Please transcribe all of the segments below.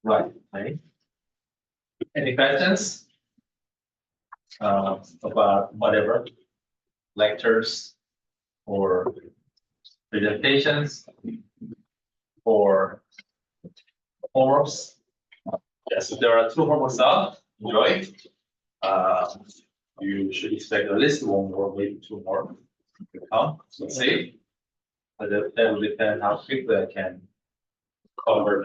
Right. Any questions about whatever lectures or presentations or homeworks? Yes, there are 2 homeworks up. Enjoy. You should expect at least 1 more, maybe 2 more to come. Let's see. But that will depend how quickly I can cover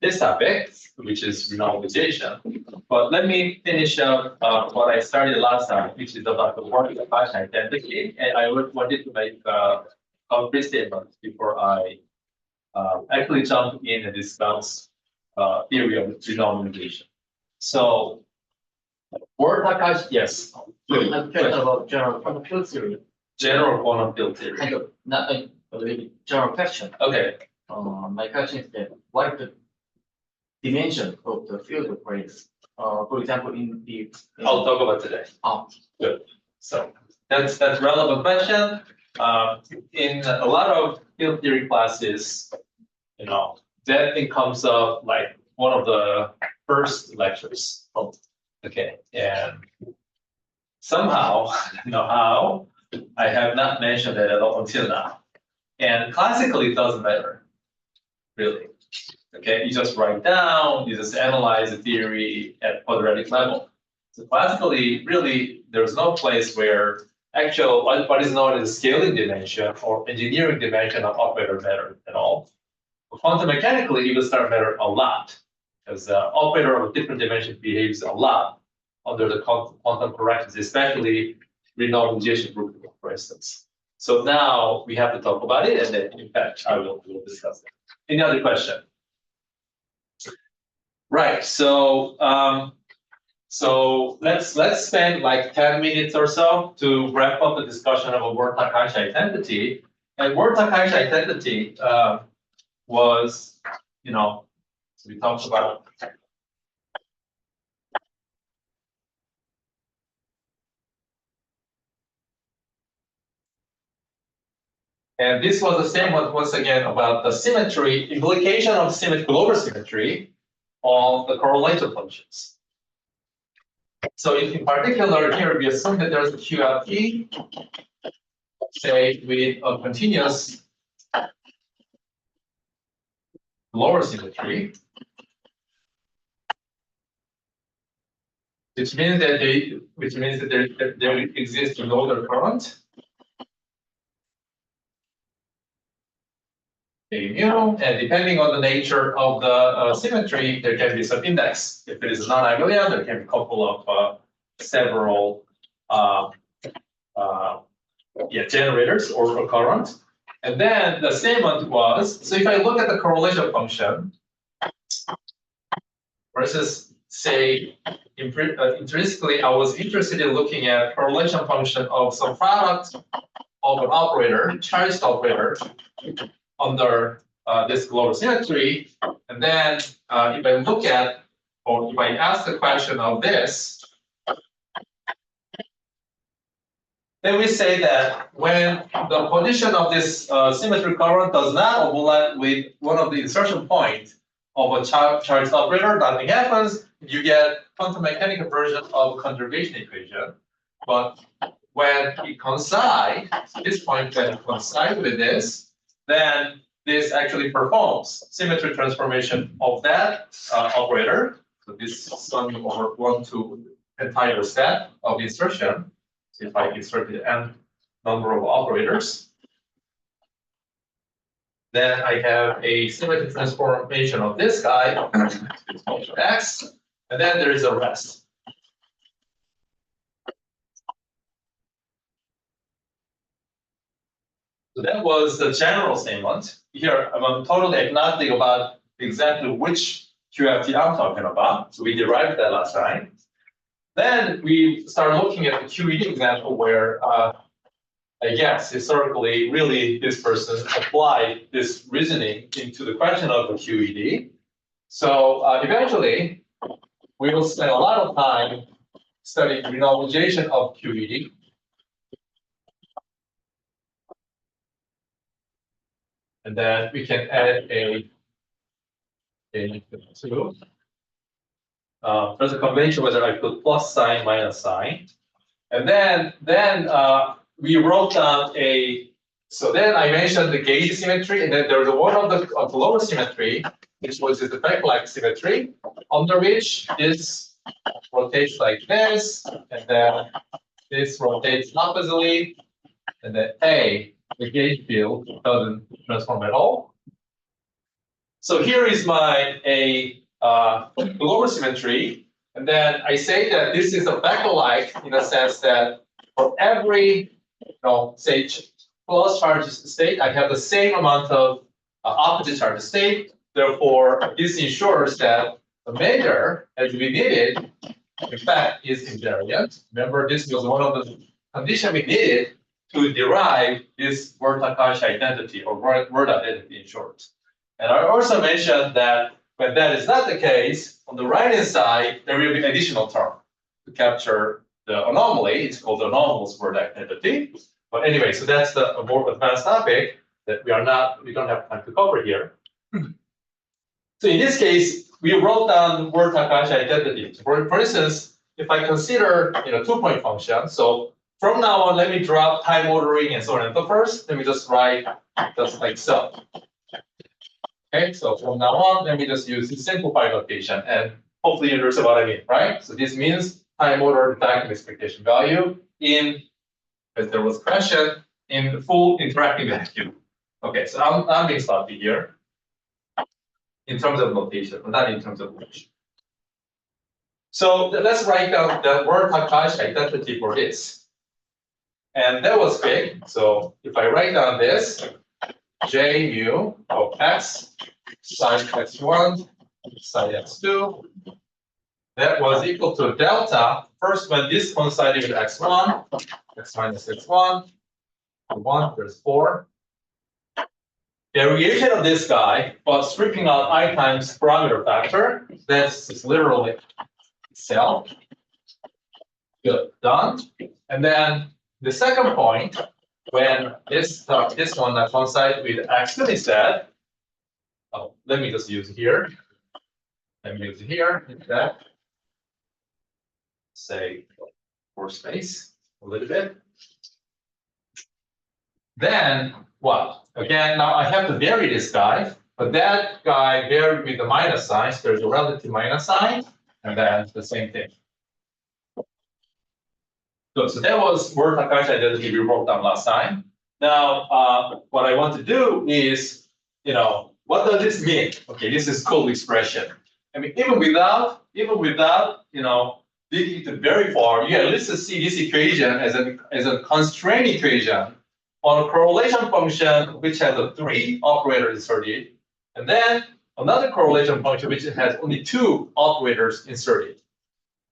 this topic, which is renormalization. But let me finish up what I started last time, which is about the Ward-Takahashi identity. And I wanted to make a brief statement before I actually jump in and discuss theory of renormalization. So, Ward-Takahashi, yes. I'm talking about general quantum field theory. General quantum field theory. Kind of, not a really general question. Okay. My question is that what is the dimension of the field of grace? For example, in the I'll talk about today. Oh, good. So that's relevant question. In a lot of field theory classes, you know, that thing comes up like one of the first lectures. Okay, and somehow, I don't know how, I have not mentioned that at all until now. And classically, it doesn't matter, really. Okay, you just write down, you just analyze the theory at quadratic level. So classically, really, there's no place where actual what is known as scaling dimension or engineering dimension of operator matter at all. But quantum mechanically, it will start matter a lot because operator of different dimension behaves a lot under the quantum corrections, especially renormalization group, for instance. So now we have to talk about it, and then in fact, I will discuss it. Any other question? Right. So let's spend like 10 minutes or so to wrap up the discussion of a Ward-Takahashi identity. And Ward-Takahashi identity was, you know, so we talked about. And this was the same one once again about the symmetry, implication of symmetry, global symmetry of the correlation functions. So in particular, here we assume that there's a QLT, say with a continuous lower symmetry, which means that there exists a lower current. And depending on the nature of the symmetry, there can be some index. If it is a non-abelian, there can be a couple of several generators or a current. And then the statement was, so if I look at the correlation function versus say intrinsically, I was interested in looking at correlation function of some product of an operator, charged operator, under this global symmetry, and then if I look at, or if I ask the question of this, then we say that when the position of this symmetry current does not overlap with one of the insertion points of a charged operator, nothing happens. You get quantum mechanical version of conservation equation. But when it coincides, this point when it coincides with this, then this actually performs symmetry transformation of that operator. So this sum over 1 to entire set of insertion. So if I insert the n number of operators, then I have a symmetry transformation of this guy, x, and then there is a rest. So that was the general statement. Here, I'm totally agnostic about exactly which QFT I'm talking about. So we derived that last time. Then we start looking at the QED example where I guess historically, really, this person applied this reasoning into the question of the QED. So eventually, we will spend a lot of time studying renormalization of QED. and then we can add a 2. There's a convention whether I put plus sign, minus sign. And then we wrote down so then I mentioned the gauge symmetry, and then there's one of the lower symmetry, which was the back-like symmetry, under which this rotates like this, and then this rotates oppositely, and then the gauge field doesn't transform at all. So here is my lower symmetry, and then I say that this is a back-like in the sense that for every, say, plus charge state, I have the same amount of opposite charge state. Therefore, this ensures that the measure, as we needed, in fact, is invariant. Remember, this was one of the conditions we needed to derive this Ward-Takahashi identity, or word identity in short. And I also mentioned that when that is not the case, on the right-hand side, there will be additional term to capture the anomaly. It's called the anomalous word identity. But anyway, so that's a more advanced topic that we don't have time to cover here. So in this case, we wrote down Ward-Takahashi identity. For instance, if I consider 2-point function, so from now on, let me drop time ordering and so on and so forth. Let me just write just like so. Okay, so from now on, let me just use the simplified notation, and hopefully you understand what I mean, right? So this means time order vacuum expectation value in, as there was a question, in the full interacting vacuum. Okay, so I'm being sloppy here in terms of notation, but not in terms of notation. So let's write down the Ward-Takahashi identity for this. And that was big. So if I write down this, J mu of x psi x1 psi x2, that was equal to delta. First, when this coincided with x1, x minus x1, 1, there's 4. Variation of this guy, but stripping out I times parameter factor, that's literally itself. Good, done. And then the second point, when this one coincides with x2 instead, let me just use here. Let me use it here instead. Say for space a little bit. Then what? Again, now I have to vary this guy, but that guy varied with the minus sign. So there's a relative minus sign, and then the same thing. Good. So that was Ward-Takahashi identity we wrote down last time. Now, what I want to do is, what does this mean? Okay, this is cool expression. I mean, even without, digging to very far, you can at least see this equation as a constraint equation on a correlation function which has 3 operators inserted, and then another correlation function which has only 2 operators inserted.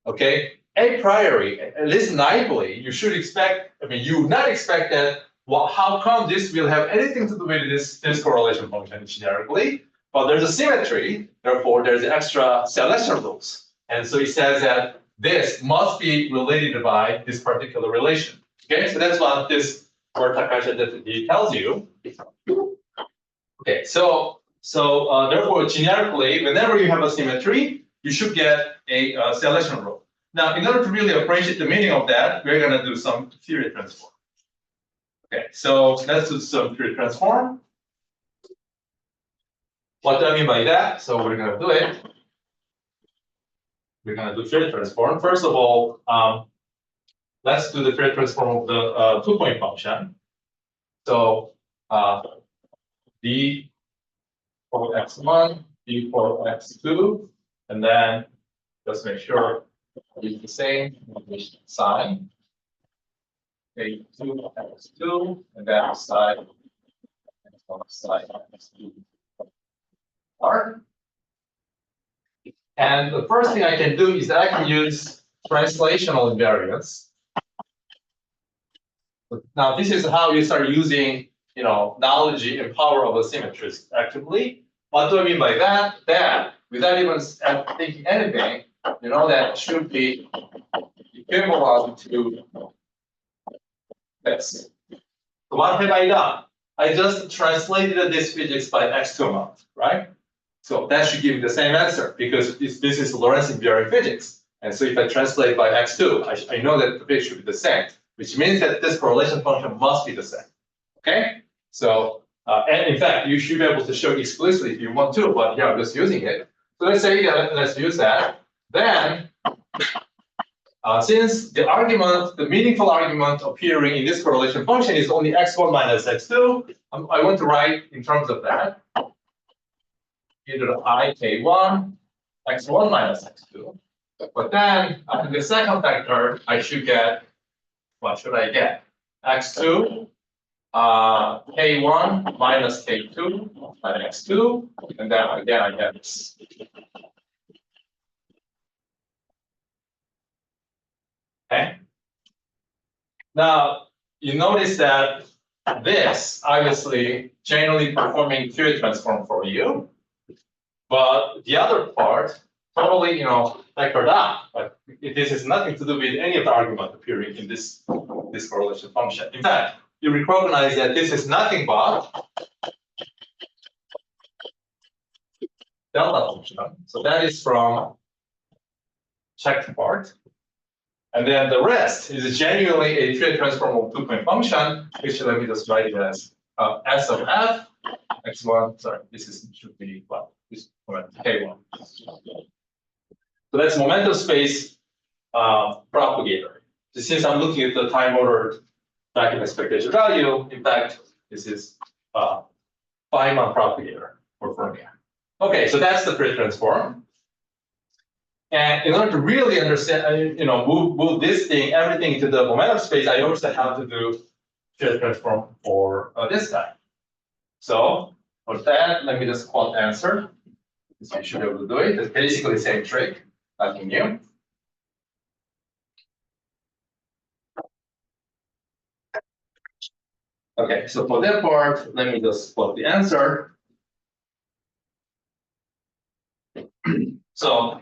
Okay, a priori, at least naively, you should expect. I mean, you would not expect that. Well, how come this will have anything to do with this correlation function generically? But there's a symmetry, therefore there's extra selection rules, and so it says that this must be related by this particular relation. Okay, so that's what this Ward-Takahashi identity tells you. Okay, so therefore generically, whenever you have a symmetry, you should get a selection rule. Now, in order to really appreciate the meaning of that, we're going to do some Fourier transform. Okay, so let's do some Fourier transform. What do I mean by that? So we're going to do it. We're going to do Fourier transform. First of all, let's do the Fourier transform of the 2-point function. So d for x1, d for x2, and then just make sure it's the same sign. A2 x2, and then side x2 r. And the first thing I can do is that I can use translational invariance. Now, this is how you start using, knowledge and power of a symmetry actively. What do I mean by that? That, without even thinking anything, that should be equivalent to this. So what have I done? I just translated this physics by x2 amount, right? So that should give me the same answer because this is Lorentz invariant physics. And so if I translate by x2, I know that the physics should be the same, which means that this correlation function must be the same. Okay? So, and in fact, you should be able to show explicitly if you want to, but yeah, I'm just using it. So let's say that, let's use that. Then, since the argument, the meaningful argument appearing in this correlation function is only x1 minus x2, I want to write in terms of that, either I k1, x1 minus x2. But then, in the second factor, I should get, what should I get? x2, k1 minus k2 by x2, and then again I get this. Okay. Now you notice that this obviously generally performing Fourier transform for you, but the other part totally factored out. But this has nothing to do with any of the argument appearing in this correlation function. In fact, you recognize that this is nothing but delta function. So that is from checked part. And then the rest is genuinely a Fourier transform of two-point function, which let me just write it as S of f, x1, sorry, should be, well, this k1. So that's momentum space propagator. So since I'm looking at the time ordered vacuum expectation value, in fact, this is Feynman propagator for Fermion. Okay, so that's the Fourier transform. And in order to really understand, move this thing, everything into the momentum space, I also have to do Fourier transform for this guy. So for that, let me just quote answer. So you should be able to do it. It's basically the same trick, nothing new. Okay, so for that part, let me just plot the answer. So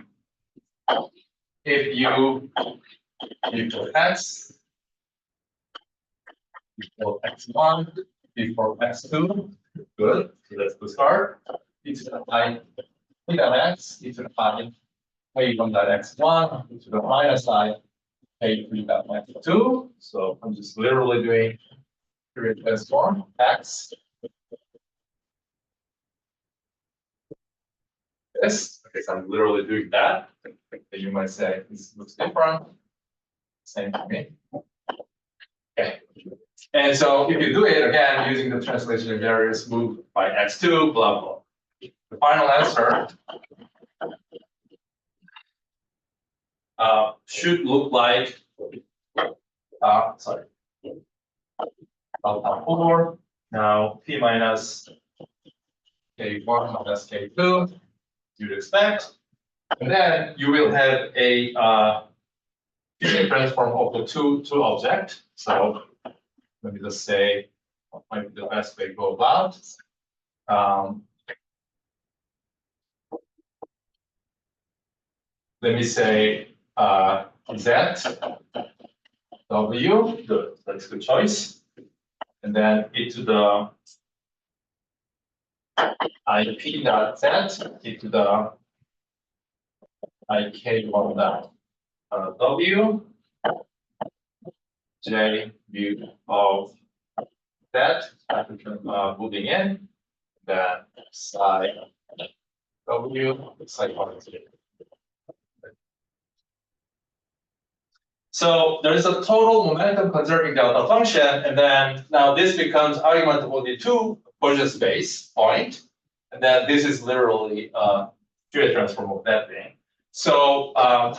if you equal x equal x1 equal x2, good. So that's the start. E to the I theta x, e to the I k1 dot x1, e to the minus I k3 dot x2. So I'm just literally doing Fourier transform x. This, okay, so I'm literally doing that. You might say this looks different. Same for me. Okay. And so if you do it again using the translation invariance, move by x2, blah blah. The final answer should look like alpha 4. Now p minus k1 minus k2. You'd expect, and then you will have a Fourier transform of the two object. So let me just say what might be the best way to go about. Let me say Z W. Good, that's a good choice. And then e to the IP dot Z e to the IK1 dot W J view of that moving in, then psi W psi 1. So there is a total momentum conserving delta function, and then now this becomes argument of the two Fourier space point, and then this is literally Fourier transform of that thing. So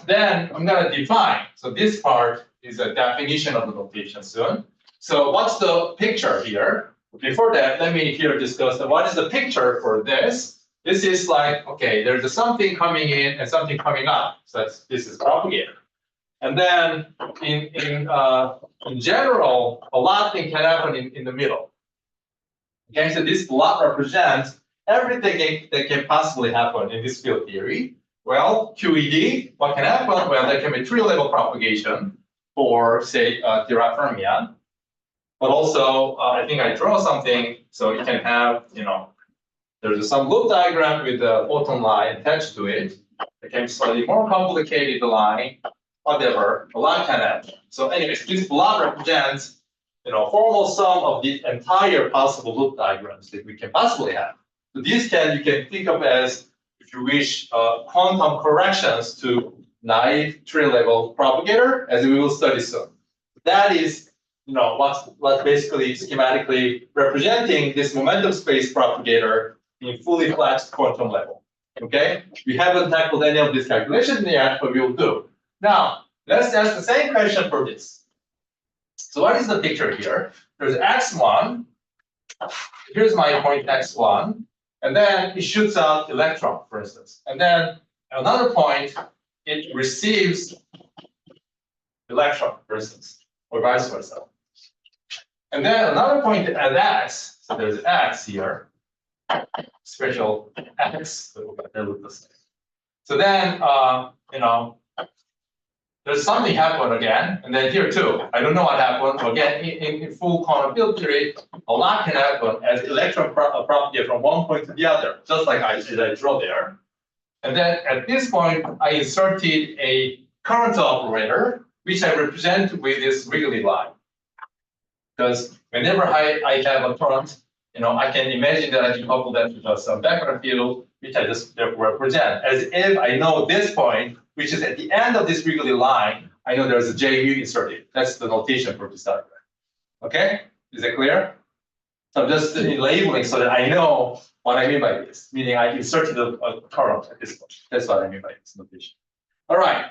then I'm going to define. So this part is a definition of the notation soon. So what's the picture here? Before that, let me here discuss what is the picture for this. This is like, okay, there's something coming in and something coming out. So this is propagator. And then in general, a lot of things can happen in the middle. Okay, so this block represents everything that can possibly happen in this field theory. Well, QED, what can happen? Well, there can be tree level propagation for, say, Dirac fermion. But also, I think I draw something so you can have, there's some loop diagram with the photon line attached to it. It can be slightly more complicated line, whatever, a line can happen. So anyways, this block represents, formal sum of the entire possible loop diagrams that we can possibly have. So these you can think of as, if you wish, quantum corrections to naive tree level propagator, as we will study soon. That is, what's basically schematically representing this momentum space propagator in fully flat quantum level. Okay, we haven't tackled any of these calculations yet, but we will do. Now, let's ask the same question for this. So what is the picture here? There's x1. Here's my point x1, and then it shoots out electron, for instance. And then another point, it receives electron, for instance, or vice versa. And then another point at x, so there's x here, special x, so then, there's something happened again, and then here too. I don't know what happened. Again, in full quantum field theory, a lot can happen as electron propagate from one point to the other, just like I draw there. And then at this point, I inserted a current operator, which I represent with this wiggly line. Because whenever I have a current, I can imagine that I can couple that with some background field, which I just therefore represent. As if I know this point, which is at the end of this wiggly line, I know there's a J mu inserted. That's the notation for this diagram. Okay? Is that clear? So I'm just labeling so that I know what I mean by this, meaning I inserted a current at this point. That's what I mean by this notation. All right.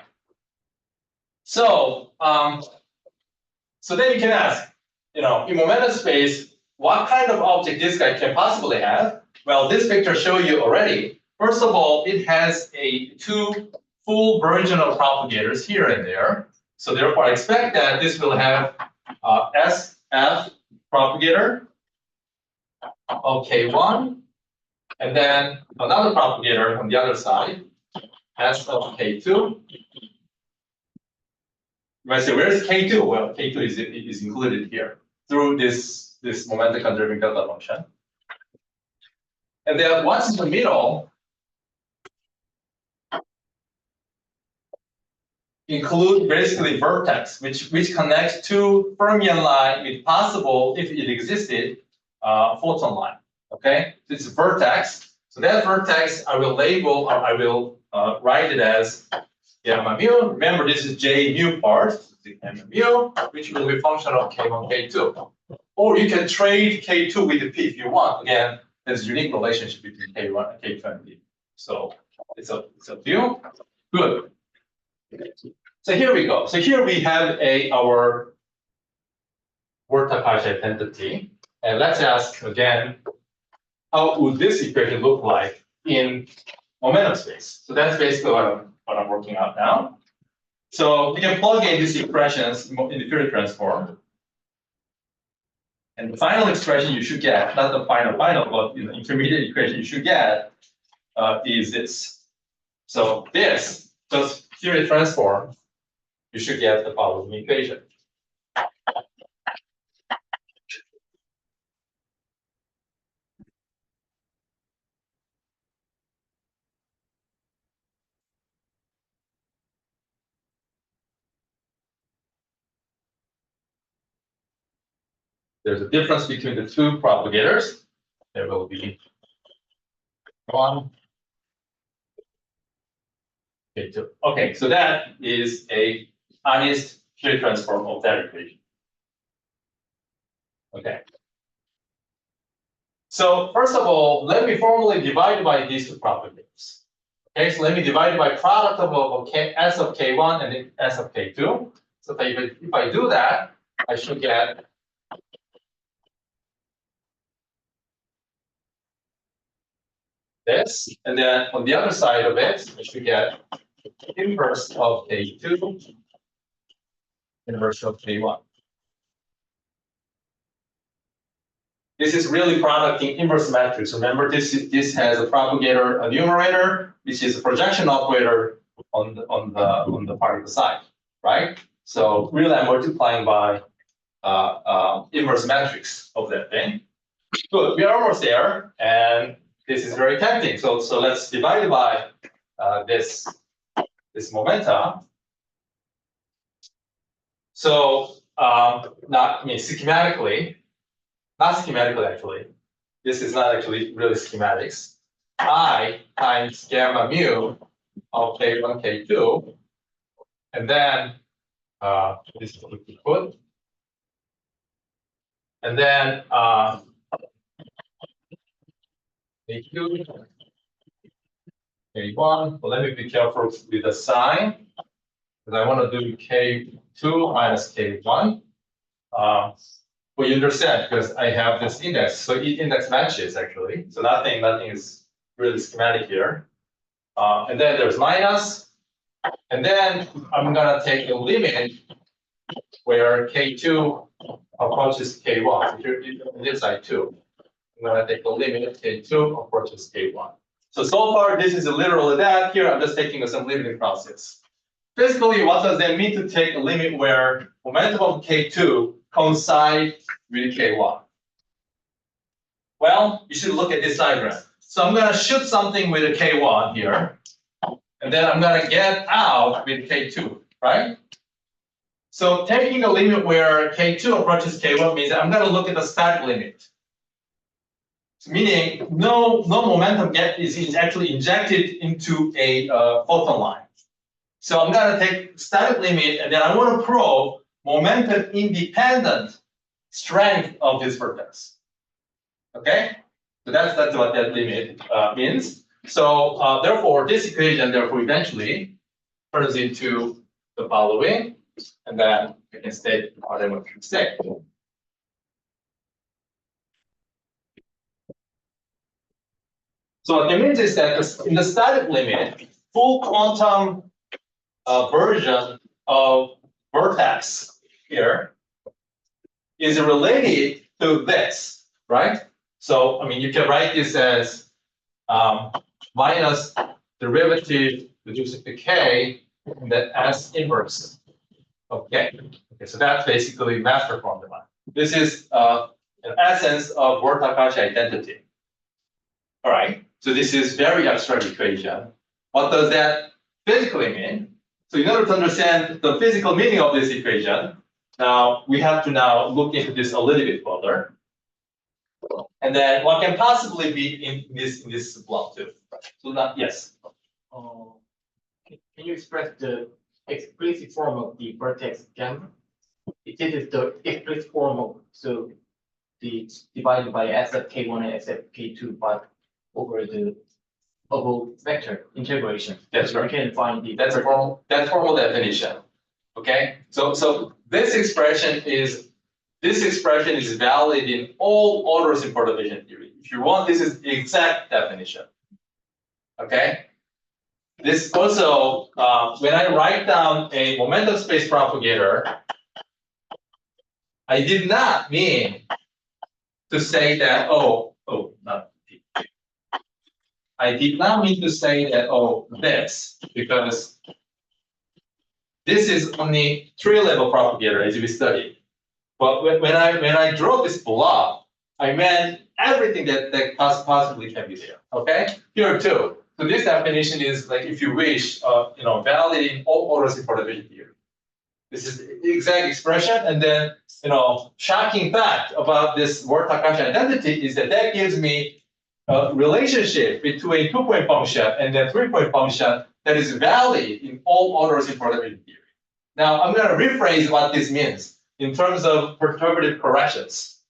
So, so then you can ask, in momentum space, what kind of object this guy can possibly have? Well, this picture shows you already. First of all, it has two full version of propagators here and there. So therefore, I expect that this will have SF propagator of K1, and then another propagator on the other side, S of K2. You might say, where is K2? Well, K2 is included here through this momentum conserving delta function. And then what's in the middle include basically vertex, which connects two fermion line with possible, if it existed, photon line. Okay, so it's a vertex. So that vertex I will label, or I will write it as gamma mu. Remember, this is J mu part, the gamma mu, which will be function of K1, K2. Or you can trade K2 with the P if you want. Again, there's a unique relationship between K1 and K2 and P. So it's up to you. Good. So here we go. So here we have our Ward-Takahashi identity. And let's ask again, how would this equation look like in momentum space? So that's basically what I'm working out now. So we can plug in these expressions in the Fourier transform. And the final expression you should get, not the final, but the intermediate equation you should get is this. So this, just Fourier transform, you should get the following equation. There's a difference between the two propagators. There will be one. Okay, two. Okay, so that is a honest Fourier transform of that equation. Okay. So first of all, let me formally divide by these two propagators. Okay, so let me divide by product of S of K1 and S of K2. So if I do that, I should get this, and then on the other side of it, I should get inverse of K2, inverse of K1. This is really product in inverse matrix. Remember, this has a propagator, a numerator, which is a projection operator on the part of the side, right? So really, I'm multiplying by inverse matrix of that thing. Good, we are almost there, and this is very tempting. So let's divide by this momentum. So not schematically, not schematically actually. This is not actually really schematics. I times gamma mu of K1, K2, and then this is what we put, and then K2, K1. Well, let me be careful with the sign because I want to do K2 minus K1. Well, you understand because I have this index, so each index matches actually. So nothing is really schematic here. And then there's minus, and then I'm gonna take a limit where K2 approaches K1. So here on this side too, I'm gonna take a limit K2 approaches K1. So far this is literally that. Here I'm just taking some limiting process. Basically, what does that mean to take a limit where momentum of K2 coincides with K1? Well, you should look at this diagram. So I'm going to shoot something with a K1 here, and then I'm going to get out with K2, right? So taking a limit where K2 approaches K1 means I'm going to look at the static limit. Meaning no momentum is actually injected into a photon line. So I'm going to take static limit, and then I want to probe momentum independent strength of this vertex. Okay, so that's what that limit means. So therefore, this equation eventually turns into the following, and then I can state what I want to say. So what it means is that in the static limit, full quantum version of vertex here is related to this, right? So, I mean, you can write this as minus derivative reduced to k, and then S inverse of k. Okay, so that's basically master formula. This is an essence of Ward-Takahashi identity. All right, so this is very abstract equation. What does that physically mean? So in order to understand the physical meaning of this equation, now we have to look into this a little bit further. And then what can possibly be in this block too? So that, yes. Can you express the explicit form of the vertex gamma? It is the explicit form of, so the divided by S of K1 and S of K2, but over the above vector integration. That's right. You can find the that's formal definition. Okay, so this expression is valid in all orders in perturbation theory. If you want, this is the exact definition. Okay, this also when I write down a momentum space propagator, I did not mean to say that I did not mean to say that this, because this is only 3-level propagator as we studied. But when I draw this block, I meant everything that possibly can be there. Okay, here too. So this definition is like, if you wish, valid in all orders in perturbation theory. This is the exact expression, and then shocking fact about this Ward-Takahashi identity is that gives me a relationship between 2-point function and then 3-point function that is valid in all orders in perturbation theory. Now I'm going to rephrase what this means in terms of perturbative corrections.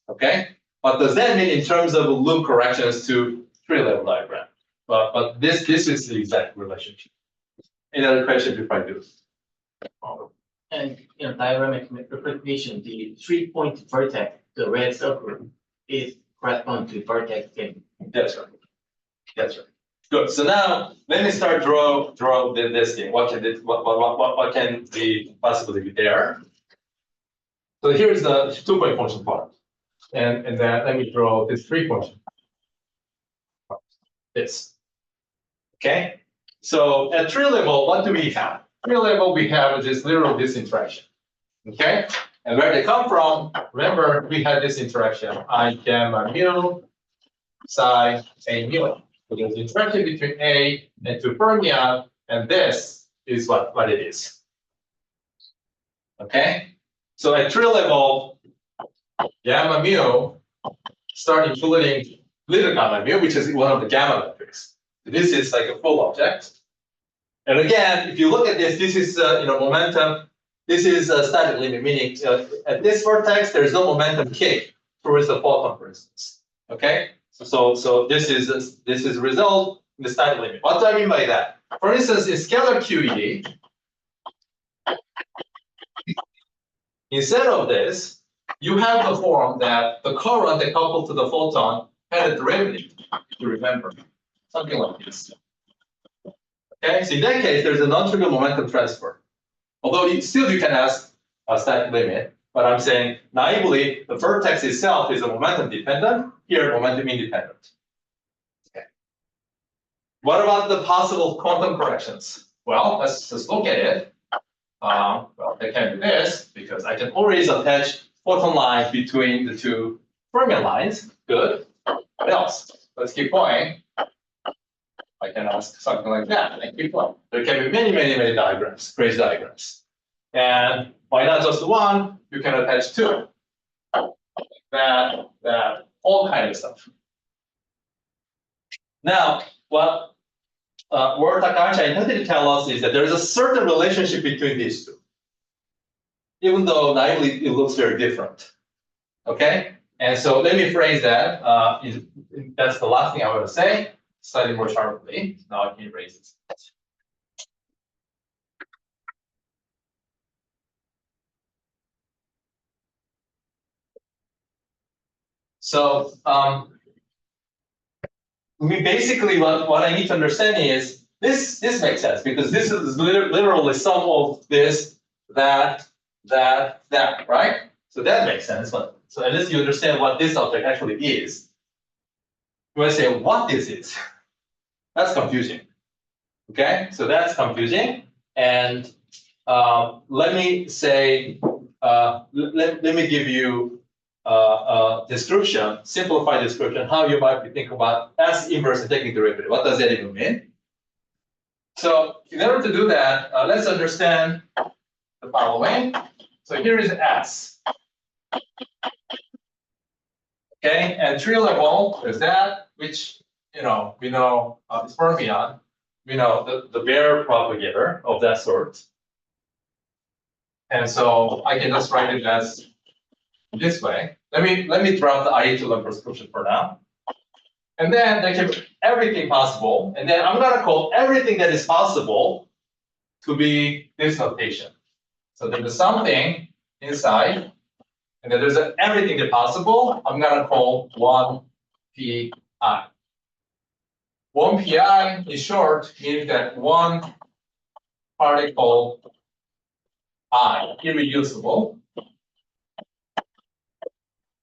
Okay, what does that mean in terms of loop corrections to 3-level diagram? But this is the exact relationship. Any other question before I do? And diagramic representation, the 3-point vertex, the red circle, is correspond to vertex gamma. That's right. That's right. Good. So now let me start draw this thing. What can be possibly be there? So here's the 2-point function part, and then let me draw this 3-point. This. Okay. So at 3 level, what do we have? 3 level, we have this literal this interaction. Okay. And where they come from, remember, we had this interaction, I gamma mu, psi, A mu. So there's an interaction between A and 2 fermion, and this is what it is. Okay? So at tree level, gamma mu start including little gamma mu, which is one of the gamma metrics. This is like a full object. And again, if you look at this, this is momentum. This is a static limit, meaning at this vertex, there's no momentum kick towards the photon, for instance. Okay, so this is a result in the static limit. What do I mean by that? For instance, in scalar QED, instead of this, you have the form that the current that coupled to the photon had a derivative. If you remember, something like this. Okay, so in that case, there's a non-trivial momentum transfer. Although you can ask a static limit, but I'm saying naively, the vertex itself is a momentum dependent, here momentum independent. Okay. What about the possible quantum corrections? Well, let's just look at it. Well, I can do this because I can always attach photon lines between the two fermion lines. Good. What else? Let's keep going. I can ask something like that and keep going. There can be many diagrams, crazy diagrams. And why not just one? You can attach two. That, all kind of stuff. Now, what Ward-Takahashi identity tell us is that there is a certain relationship between these two, even though naively it looks very different. Okay, and so let me phrase that. That's the last thing I want to say, slightly more sharply. Now I can erase this. So basically what I need to understand is this makes sense because this is literally sum of this, that, right? So that makes sense. But so at least you understand what this object actually is. When I say what this is, that's confusing. Okay, so that's confusing. And let me say, let me give you description, simplified description, how you might be thinking about S inverse and taking derivative. What does that even mean? So in order to do that, let's understand the following. So here is S. Okay, and tree level is that, which we know is fermion. We know the bare propagator of that sort. And so I can just write it as this way. Let me drop the IE2 prescription for now. And then there can be everything possible. And then I'm gonna call everything that is possible to be this notation. So there's something inside, and then there's everything that's possible. I'm gonna call 1pi. 1pi in short means that one particle I, irreducible.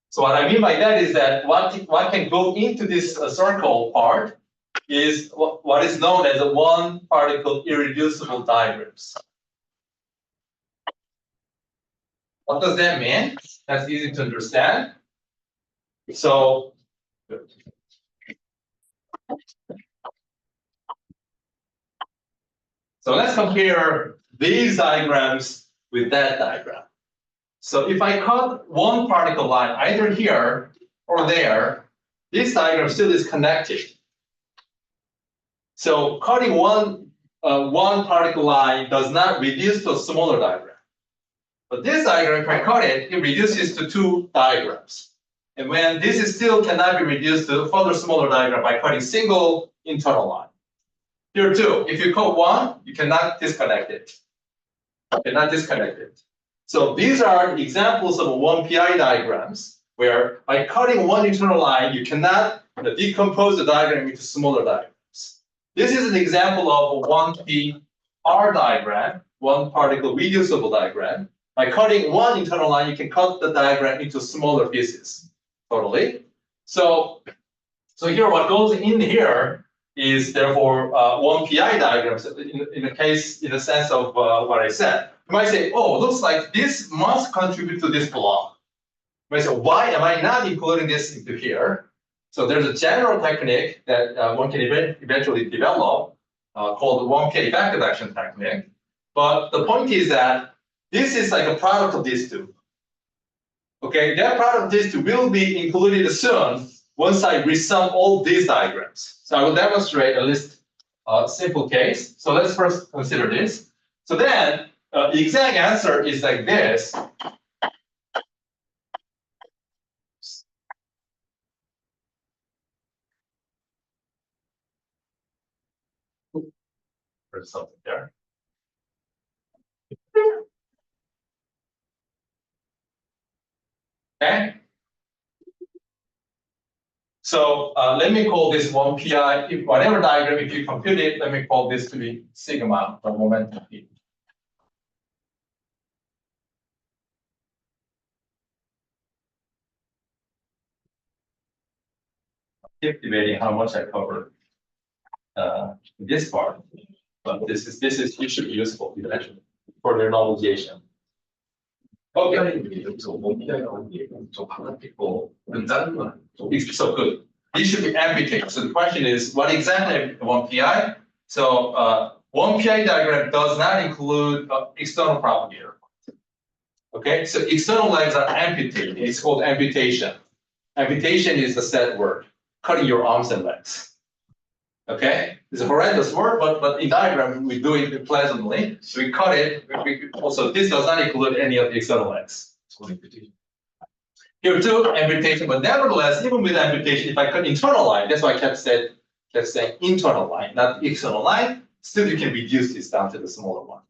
So what I mean by that is that what can go into this circle part is what is known as a one particle irreducible divergence. What does that mean? That's easy to understand. So let's compare these diagrams with that diagram. So if I cut one particle line either here or there, this diagram still is connected. So cutting one particle line does not reduce to a smaller diagram. But this diagram, if I cut it, it reduces to two diagrams. And when this is still cannot be reduced to a further smaller diagram by cutting single internal line. Here too, if you cut one, you cannot disconnect it. You cannot disconnect it. So these are examples of 1pi diagrams where by cutting one internal line, you cannot decompose the diagram into smaller diagrams. This is an example of a 1pr diagram, one particle reducible diagram. By cutting one internal line, you can cut the diagram into smaller pieces. Totally. So here, what goes in here is therefore one PI diagram. So in the sense of what I said, you might say, oh, looks like this must contribute to this block. You might say, why am I not including this into here? So there's a general technique that one can eventually develop called the 1K effective action technique. But the point is that this is like a product of these two. Okay, that product of these two will be included soon once I resum all these diagrams. So I will demonstrate at least a simple case. So let's first consider this. So then the exact answer is like this. There's something there. Okay. So let me call this one PI. If whatever diagram, if you compute it, let me call this to be sigma, the momentum P. Keep debating how much I covered this part, but this is usually useful eventually for their normalization. Okay. It's so good. These should be amputated. So the question is, what exactly one PI? So one PI diagram does not include external propagator. Okay, so external legs are amputated. It's called amputation. Amputation is the set word, cutting your arms and legs. Okay, it's a horrendous word, but in diagram we do it pleasantly. So we cut it. Also, this does not include any of the external legs. Here too, amputation, but nevertheless, even with amputation, if I cut internal line, that's why I kept saying internal line, not external line. Still, you can reduce this down to the smaller one.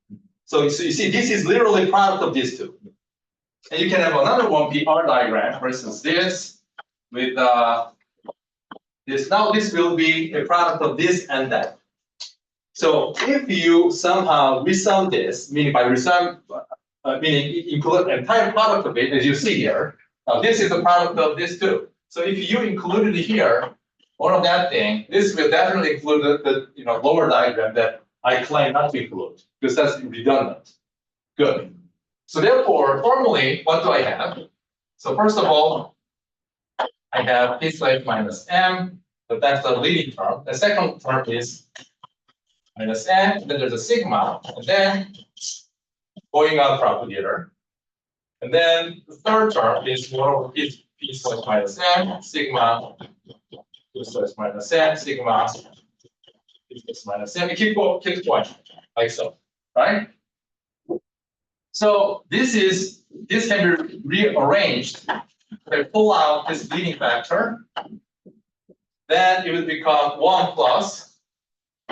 So you see, this is literally product of these two. And you can have another one PR diagram, for instance, this with this. Now this will be a product of this and that. So if you somehow resum this, meaning by resum, meaning include the entire product of it, as you see here. Now this is the product of this too. So if you included here one of that thing, this will definitely include the lower diagram that I claim not to include because that's redundant. Good. So therefore, formally, what do I have? So first of all, I have p slave minus m, but that's the leading term. The second term is minus n, and then there's a sigma, and then going out propagator. And then the third term is 1 over p slash minus m, sigma, p slash minus m, sigma, p slash minus m. You keep going, like so, right? So this can be rearranged. If I pull out this leading factor, then it will become 1 plus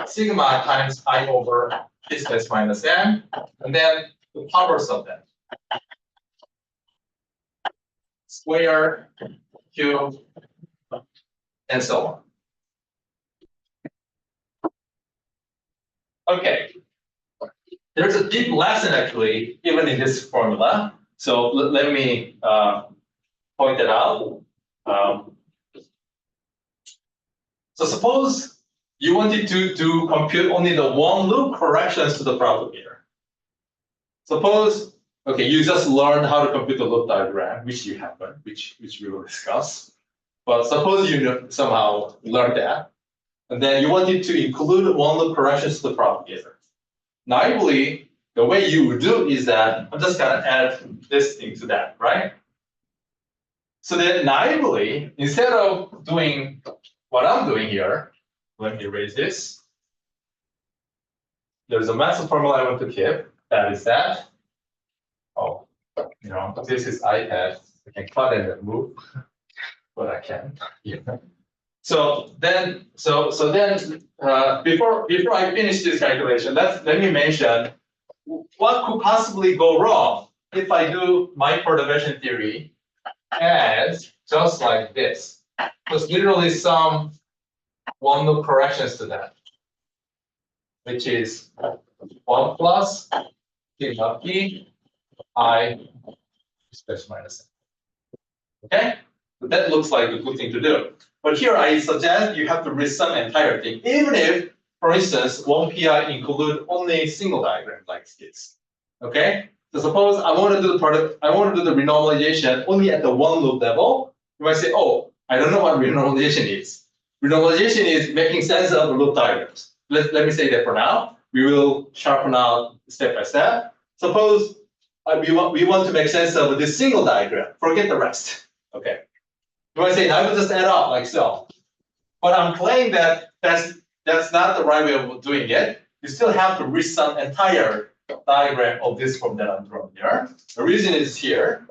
sigma times I over p slash minus m, and then the powers of that. Square, cube, and so on. Okay. There's a deep lesson actually, even in this formula. So let me point it out. So suppose you wanted to compute only the one loop corrections to the propagator. Suppose, okay, you just learned how to compute the loop diagram, which you haven't, which we will discuss. But suppose you somehow learned that, and then you wanted to include one loop corrections to the propagator. Naively, the way you would do is that I'm just gonna add this thing to that, right? So then naively, instead of doing what I'm doing here, let me erase this. There's a massive formula I want to keep. That is that. Oh, this is iPad. I can cut and move, but I can't. Yeah. So then, before I finish this calculation, let me mention what could possibly go wrong if I do my perturbation theory as just like this. There's literally some one loop corrections to that, which is 1 plus sigma p I space minus n. Okay, so that looks like a good thing to do. But here I suggest you have to resum the entire thing, even if, for instance, one PI include only a single diagram like this. Okay? So suppose I want to do the renormalization only at the one loop level. You might say, oh, I don't know what renormalization is. Renormalization is making sense of loop diagrams. Let me say that for now. We will sharpen out step by step. Suppose we want to make sense of this single diagram. Forget the rest. Okay. You might say, I will just add up like so. But I'm claiming that that's not the right way of doing it. You still have to resum entire diagram of this form that I'm drawing here. The reason is here.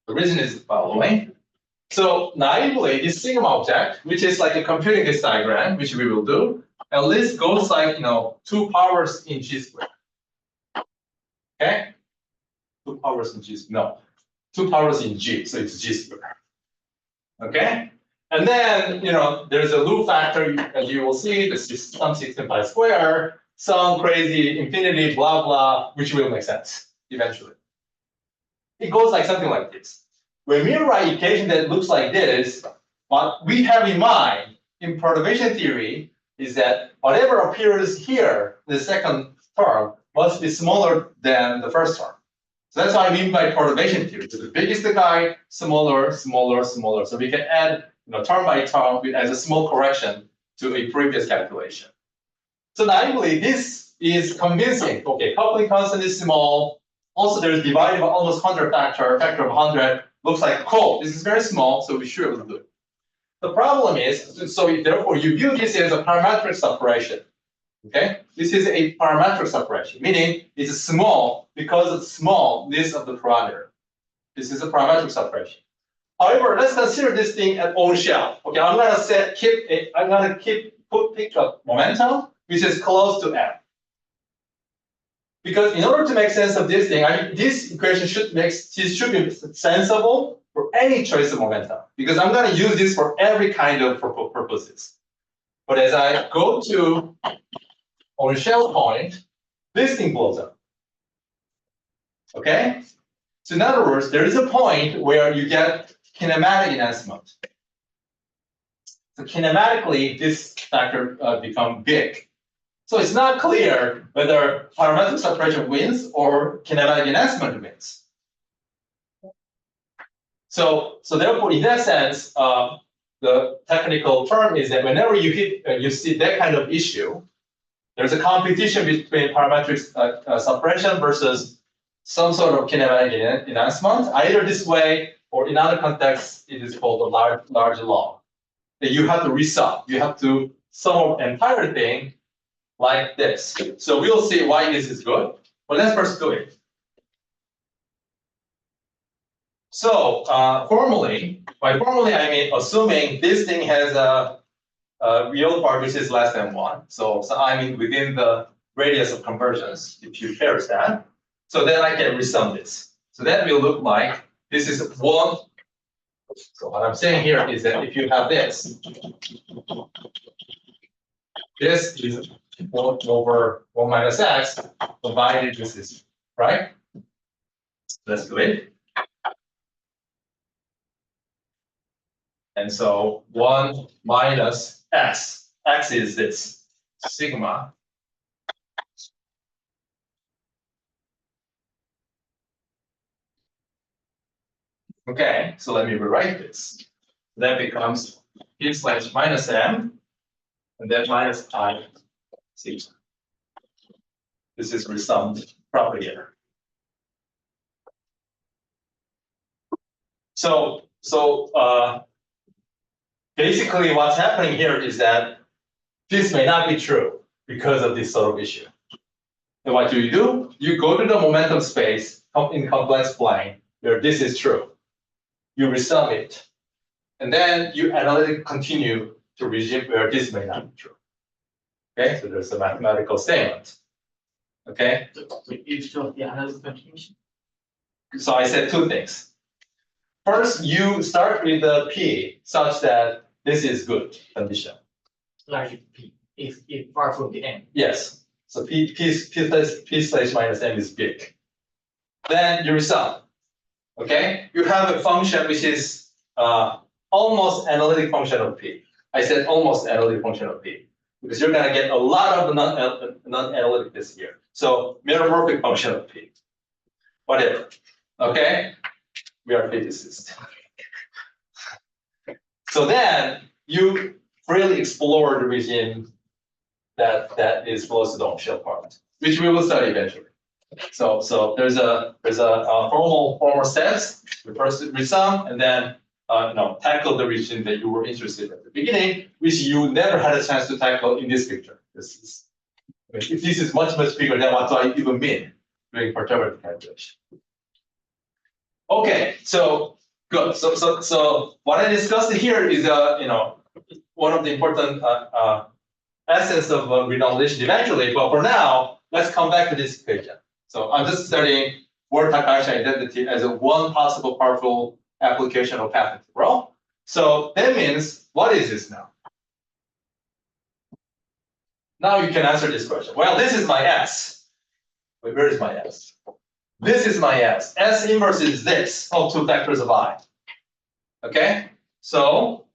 The reason is the following. So naively, this sigma object, which is like a computing this diagram, which we will do, at least goes like 2 powers in G squared. Okay? 2 powers in G, no, 2 powers in G, so it's G squared. Okay? And then, there's a loop factor, as you will see, this is some 16 pi square, some crazy infinity, blah, blah, which will make sense eventually. It goes like something like this. When we write equation that looks like this, what we have in mind in perturbation theory is that whatever appears here, the second term, must be smaller than the first term. So that's what I mean by perturbation theory. So the biggest the guy, smaller, smaller, smaller. So we can add term by term as a small correction to a previous calculation. So naively, this is convincing. Okay, coupling constant is small. Also, there's divided by almost 100 factor of 100. Looks like, cool, this is very small, so we should be able to do it. The problem is, so therefore you view this as a parametric separation. Okay, this is a parametric separation, meaning it's small because it's smallness of the parameter. This is a parametric separation. However, let's consider this thing at own shell. Okay, I'm gonna pick a momentum which is close to M. Because in order to make sense of this thing, this equation should be sensible for any choice of momentum. Because I'm going to use this for every kind of purposes. But as I go to our shell point, this thing blows up. Okay? So in other words, there is a point where you get kinematic enhancement. So kinematically, this factor becomes big. So it's not clear whether parametric separation wins or kinematic enhancement wins. So therefore, in that sense, the technical term is that whenever you see that kind of issue, there's a competition between parametric separation versus some sort of kinematic enhancement, either this way or in other contexts, it is called a large log. That you have to resum. You have to sum up the entire thing like this. So we'll see why this is good, but let's first do it. So formally, by formally I mean assuming this thing has a real part which is less than 1. So I mean within the radius of convergence, if you care that. So then I can resum this. So that will look like this is 1. So what I'm saying here is that if you have this is 1 over 1 minus x, provided this is right. Let's do it. And so 1 minus x. X is this sigma. Okay, so let me rewrite this. That becomes p slash minus m, and then minus I sigma. This is resummed propagator. So basically what's happening here is that this may not be true because of this sort of issue. And what do? You go to the momentum space in complex plane where this is true. You resum it. And then you analytically continue to regime where this may not be true. Okay, so there's a mathematical statement. Okay? You show the analysis continuation. So I said 2 things. First, you start with the P such that this is good condition. Large P is far from the end. Yes. So P slash minus M is big. Then you resum. Okay? You have a function which is almost analytic function of P. I said almost analytic function of P because you're going to get a lot of non-analytic this year. So metamorphic function of P. Whatever. Okay? We are physicists. So then you freely explore the regime that is close to the off-shell part, which we will study eventually. So there's a formal steps. We first resum and then tackle the region that you were interested in at the beginning, which you never had a chance to tackle in this picture. This is much bigger than what I even mean doing perturbative calculation. Okay, so good. So what I discussed here is one of the important essence of renormalization eventually. But for now, let's come back to this equation. So I'm just studying Ward-Takahashi identity as a one possible partial application of path integral. So that means, what is this now? Now you can answer this question. Well, this is my S. Wait, where is my S? This is my S. S inverse is this of two factors of I. Okay? So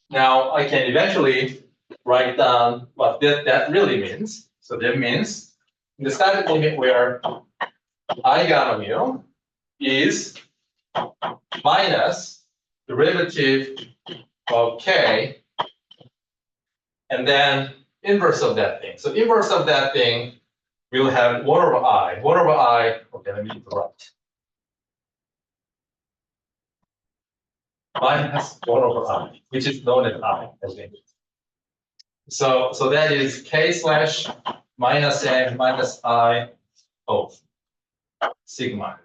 now I can eventually write down what that really means. So that means in the static limit where I gamma mu is minus derivative of K and then inverse of that thing. So inverse of that thing will have 1 over I. 1 over I, okay, let me do the right. Minus 1 over I, which is known as I, I think. So that is K slash minus M minus I of sigma.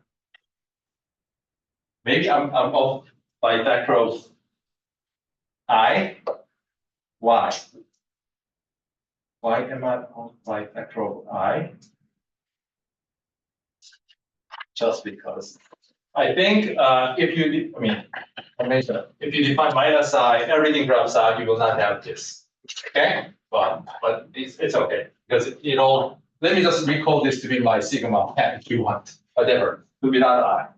Maybe I'm off by factor of I. Why? Why am I off by factor of I? Just because. I think if you define minus I, everything drops out, you will not have this. Okay, but it's okay because let me just recall this to be my sigma if you want, whatever, to be not I.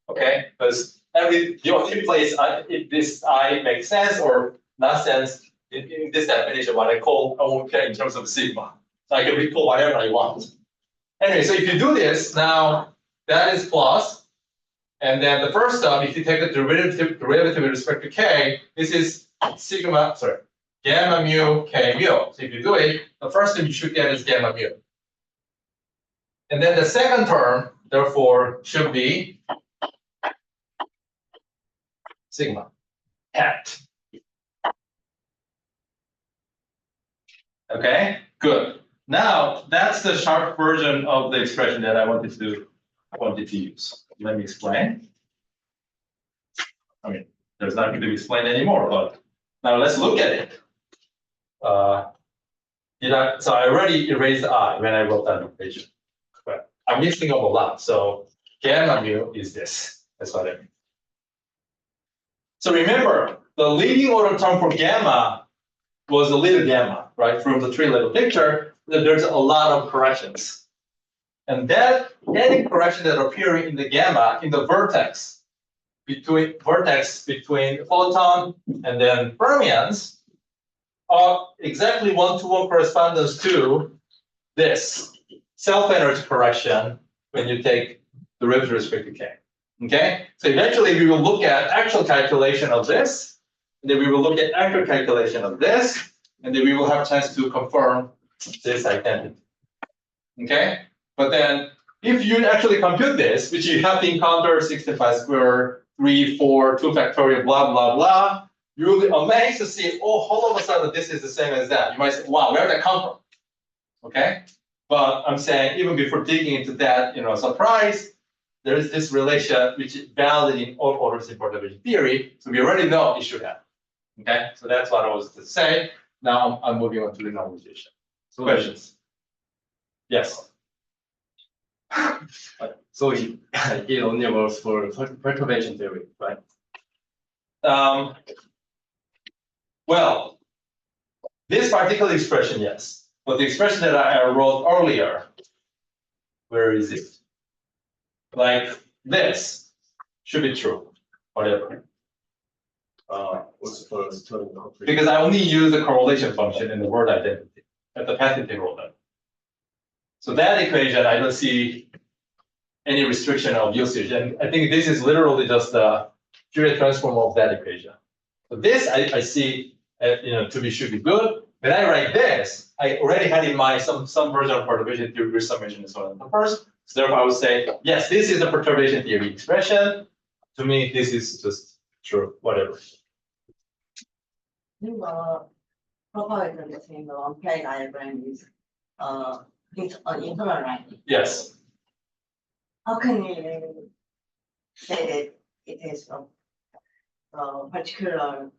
Okay, because the only place if this I makes sense or not sense in this definition, what I call okay in terms of sigma. So I can recall whatever I want. Anyway, so if you do this now, that is plus, and then the first term, if you take the derivative with respect to K, this is sigma. Sorry. Gamma mu K mu. So if you do it, the first thing you should get is gamma mu. And then the second term, therefore, should be sigma hat. Okay, good. Now that's the sharp version of the expression that I wanted to use. Let me explain. I mean, there's nothing to explain anymore, but now let's look at it. So I already erased I when I wrote that equation, but I'm mixing up a lot. So gamma mu is this. That's what I mean. So remember, the leading order term for gamma was a little gamma, right? From the three-level picture, there's a lot of corrections. And that any correction that appearing in the gamma in the vertex between photon and then fermions are exactly one-to-one correspondence to this self-energy correction when you take the derivative with respect to K. Okay? So eventually we will look at actual calculation of this, and then we will look at actual calculation of this, and then we will have a chance to confirm this identity. Okay? But then if you actually compute this, which you have to encounter 65 squared, 3, 4, 2 factorial, blah, blah, blah, you will be amazed to see, oh, all of a sudden this is the same as that. You might say, wow, where did that come from? Okay? But I'm saying even before digging into that, surprise, there is this relation which is valid in all orders in perturbation theory. So we already know it should happen. Okay? So that's what I was to say. Now I'm moving on to the normalization. So questions? Yes. So it only works for perturbation theory, right? Well, this particular expression, yes. But the expression that I wrote earlier, where is it? Like this should be true, whatever. Also for storing concrete. because I only use the correlation function in the word identity at the path integral level. So that equation, I don't see any restriction of usage, and I think this is literally just the Fourier transform of that equation. So this I see, to be should be good. When I write this, I already had in mind some version of perturbation theory resummation and so on. The first, so therefore I would say, yes, this is the perturbation theory expression. To me, this is just true, whatever. Propagator between the one-plane diagram is an internal line. Yes. How can you say that it is a particular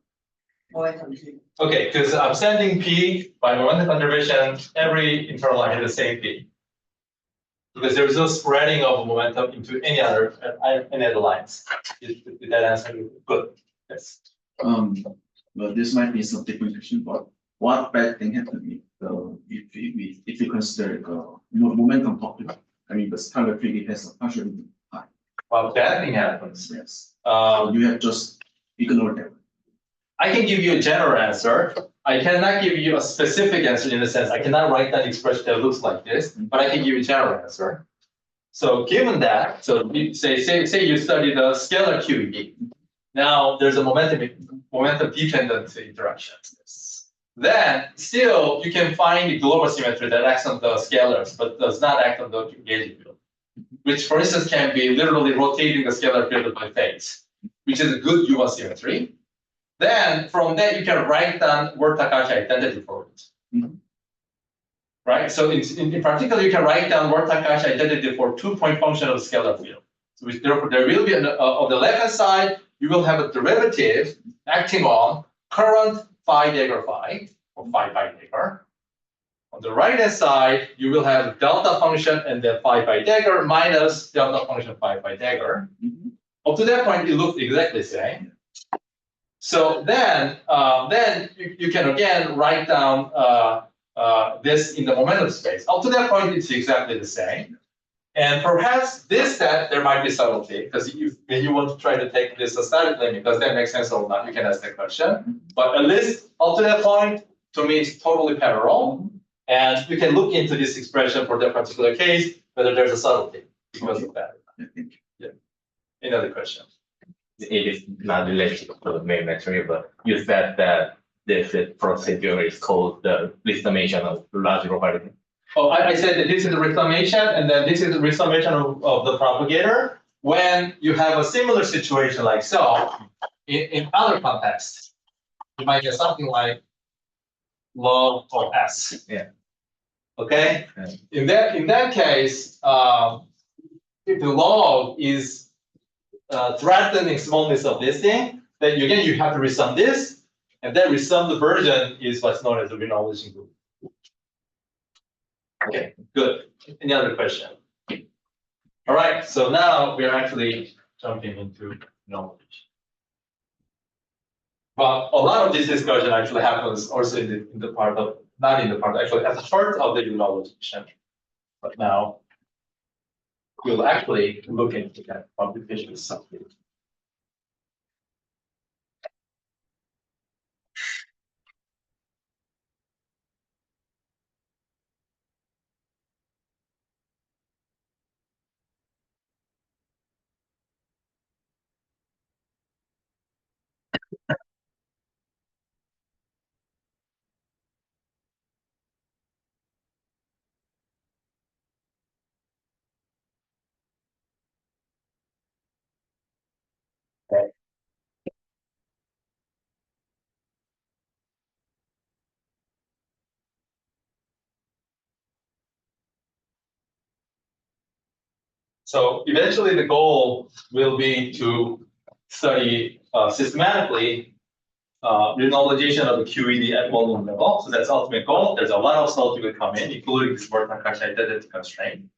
momentum P? Okay, because I'm sending P by momentum conservation, every internal line has the same P. Because there is no spreading of momentum into any other lines. Did that answer you? Good. Yes. Well, this might be some different question, but what bad thing happened if we consider momentum popular? I mean, the scalar field has a partially high. Well, bad thing happens. Yes. Um, You have just ignored them. I can give you a general answer. I cannot give you a specific answer in the sense I cannot write down an expression that looks like this, but I can give you a general answer. So given that, so we say you study the scalar QED. Now there's a momentum dependent interaction. Then still you can find the global symmetry that acts on the scalars but does not act on the engaging field, which for instance can be literally rotating the scalar field by phase, which is a good U1 symmetry. Then from that you can write down Ward-Takahashi identity for it. Right? So in particular, you can write down Ward-Takahashi identity for 2-point function of the scalar field. So therefore there will be on the left hand side, you will have a derivative acting on current phi dagger phi or phi dagger. On the right hand side, you will have delta function and then phi dagger minus delta function phi dagger. Up to that point, it looks exactly the same. So then you can again write down this in the momentum space. Up to that point, it's exactly the same. And perhaps this set, there might be subtlety, because when you want to try to take this aesthetically, because that makes sense or not, you can ask that question. But at least up to that point, to me, it's totally parallel. And you can look into this expression for that particular case, whether there's a subtlety because of that. Yeah. Any other question? It is not related to the main material, but you said that this procedure is called the resummation of large probability. Oh, I said that this is the resummation, and then this is the resummation of the propagator. When you have a similar situation like so, in other contexts, you might get something like log of S. Yeah. Okay. Yeah. In that case, if the log is threatening smallness of this thing, then again you have to resum this, and then resummed version is what's known as the renormalization group. Okay, good. Any other question? All right, so now we are actually jumping into renormalization. But a lot of this discussion actually happens also in the part of, not in the part, actually at the heart of the renormalization. But now we'll actually look into that computation something. So eventually the goal will be to study systematically renormalization of the QED at volume level. So that's the ultimate goal. There's a lot of stuff that will come in, including this Ward-Takahashi identity constraint.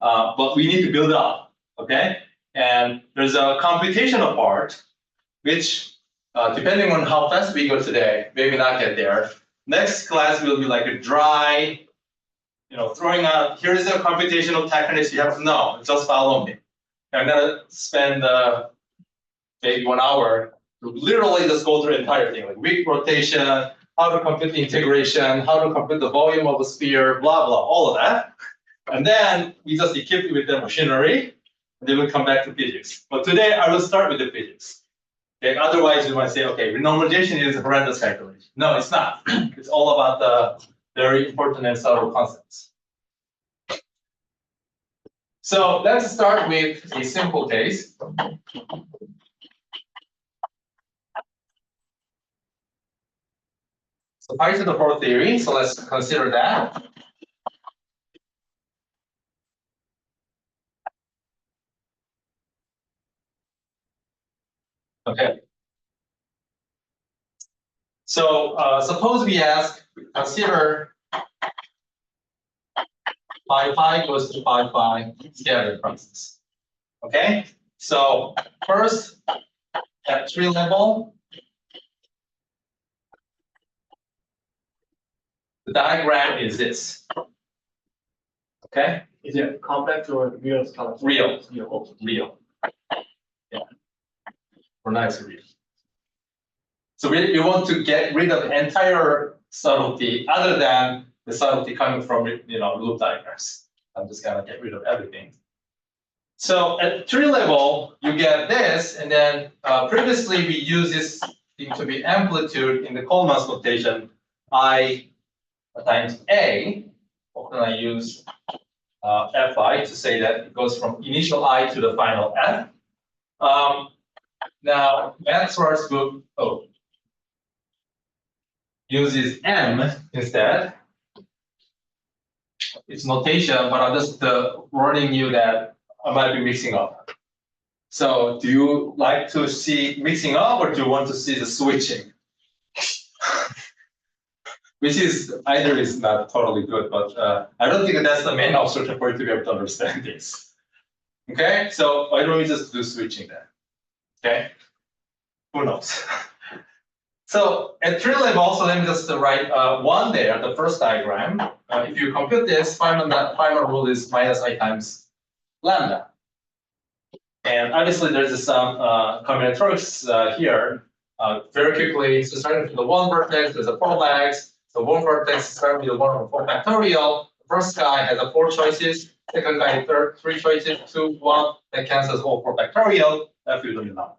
But we need to build up, okay? And there's a computational part, which depending on how fast we go today, maybe not get there. Next class will be like a dry, throwing out, here's the computational techniques you have to know, just follow me. I'm gonna spend maybe 1 hour literally just go through the entire thing, like weak rotation, how to compute the integration, how to compute the volume of a sphere, blah, blah, all of that. And then we just equip it with the machinery, and then we'll come back to physics. But today I will start with the physics. Okay, otherwise you might say, okay, renormalization is a horrendous calculation. No, it's not. It's all about the very important and subtle concepts. So let's start with a simple case. So pi to the fourth theory, so let's consider that. Okay. So suppose we consider pi goes to pi scatter process. Okay. So first at tree level, the diagram is this. Okay. Is it complex or real scala? Real. Real. Real. Yeah. For now, it's real. So we want to get rid of the entire subtlety other than the subtlety coming from loop diagrams. I'm just gonna get rid of everything. So at tree level, you get this, and then previously we used this thing to be amplitude in the Coleman's notation, I times A. Often I use Fi to say that it goes from initial I to the final F. Now, Schwartz book uses M instead. It's notation, but I'm just warning you that I might be mixing up. So do you like to see mixing up, or do you want to see the switching? Which is either is not totally good, but I don't think that's the main obstacle for you to be able to understand this. Okay, so why don't we just do switching then? Okay, who knows? So at tree level, so let me just write one there, the first diagram. If you compute this, final rule is minus I times lambda. And obviously there's some combinatorics here. Very quickly, so starting from the one vertex, there's a four legs. So one vertex starting with the 1 over 4 factorial. The first guy has 4 choices. Second guy, 3 choices, 2, 1. That cancels all 4 factorial. That we don't know.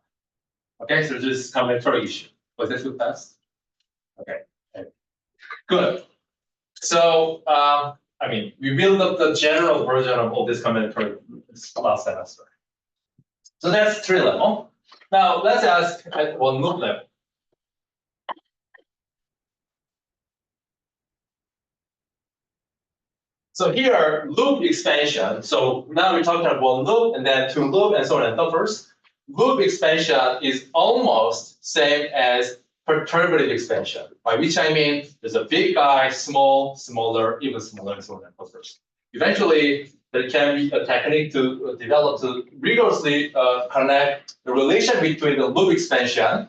Okay, so this is combinatoric issue. Was that too fast? Okay. Good. So, I mean, we build up the general version of all this combinatoric last semester. So that's tree level. Now, let's ask at one loop level. So here, loop expansion. So now we're talking about one loop and then 2 loop and so on and so forth. Loop expansion is almost same as perturbative expansion, by which I mean there's a big guy, small, smaller, even smaller, and so on and so forth. Eventually, there can be a technique to develop to rigorously connect the relation between the loop expansion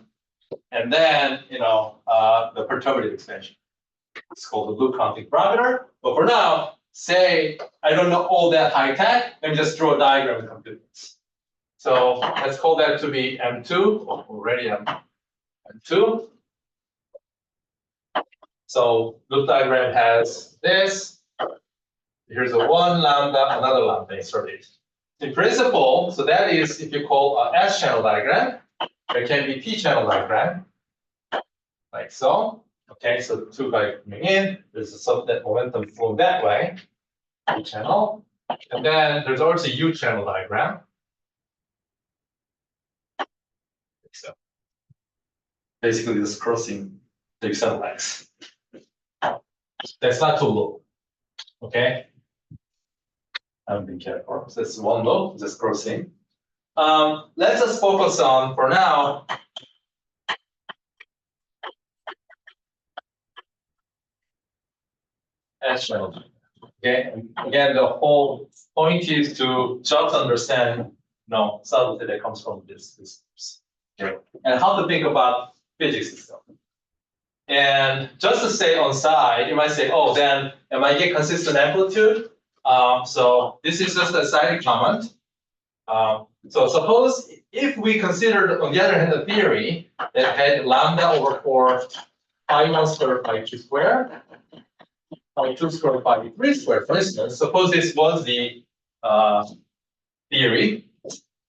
and then the perturbative expansion. It's called the loop counting parameter. But for now, say I don't know all that high tech. Let me just draw a diagram and compute this. So let's call that to be M2. Already M2. So loop diagram has this. Here's a 1 lambda, another lambda inserted. In principle, so that is if you call a S channel diagram, there can be P channel diagram, like so. Okay, so 2 guys coming in, there's a subnet momentum flow that way, P channel. And then there's also U channel diagram. So basically just crossing the external legs. That's not 2 loop. Okay. I'm being careful. So that's 1 loop, just crossing. Let's just focus on, for now, S channel. Okay. And again, the whole point is to just understand subtlety that comes from this. Okay. And how to think about physics system. And just to say on side, you might say, oh, then am I get consistent amplitude? So this is just a side comment. So suppose if we considered, on the other hand, a theory that had lambda over 4, phi 1 squared, phi 2 squared, phi 2 squared, phi 3 squared, for instance, suppose this was the theory,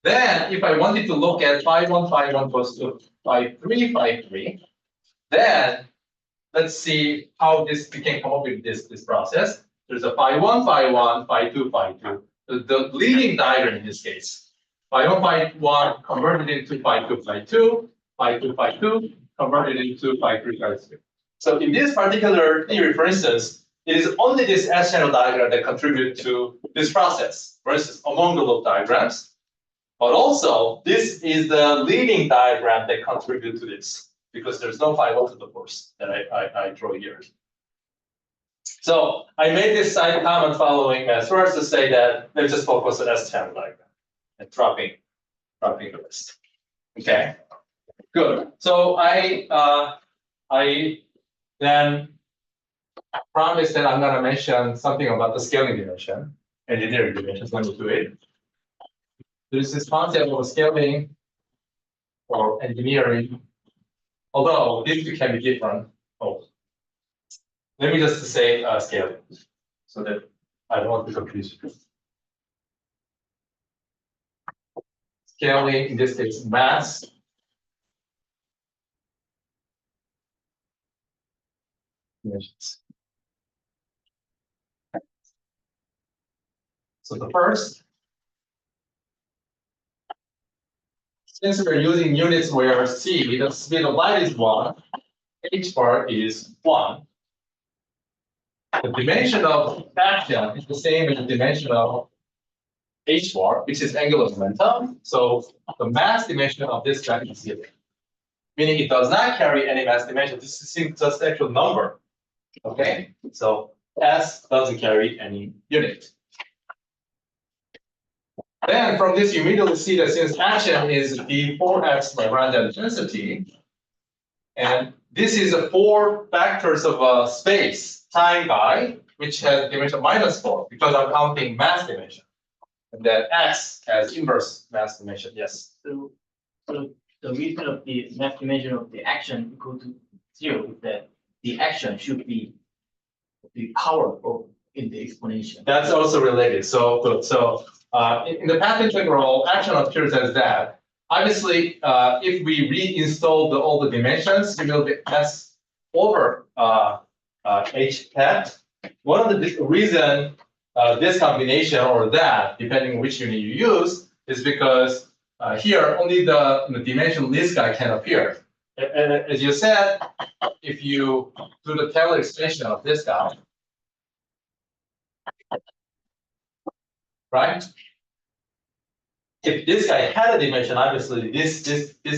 then if I wanted to look at phi 1 goes to phi 3, then let's see how this we can come up with this process. There's a phi 1, phi 2, phi 2. The leading diagram in this case, phi 1 converted into phi 2, phi 2, phi 2, phi 2 converted into phi 3, phi 3. So in this particular theory, for instance, it is only this S-channel diagram that contributes to this process, for instance, among the loop diagrams. But also, this is the leading diagram that contributes to this, because there's no phi 1 to the force that I draw here. So I made this side comment following Schwartz to say that let's just focus on S-channel diagram and dropping the rest. Okay, good. So I then promised that I'm going to mention something about the scaling dimension, engineering dimensions when you do it. There's this concept of scaling or engineering, although these two can be different. Oh, let me just say scaling, so that I don't want to confuse you. Scaling, in this case, mass. Dimensions. So the first, since we're using units where c, the speed of light is 1, h bar is 1. The dimension of action is the same as the dimension of h bar, which is angular momentum. So the mass dimension of this guy is 0, meaning it does not carry any mass dimension. This is just the actual number. Okay, so S doesn't carry any unit. Then from this, you immediately see that since action is the 4x Lagrangian density, and this is a 4 factors of a space time guy, which has dimension -4, because I'm counting mass dimension. And then X has inverse mass dimension. Yes. So the reason of the mass dimension of the action equal to 0 is that the action should be the power of in the explanation. That's also related. So good. So in the path integral, action appears as that. Obviously, if we reinstall all the dimensions, it will be S over H hat. One of the reason this combination or that, depending on which unit you use, is because here only the dimension this guy can appear. And as you said, if you do the Taylor extension of this guy, right? If this guy had a dimension, obviously this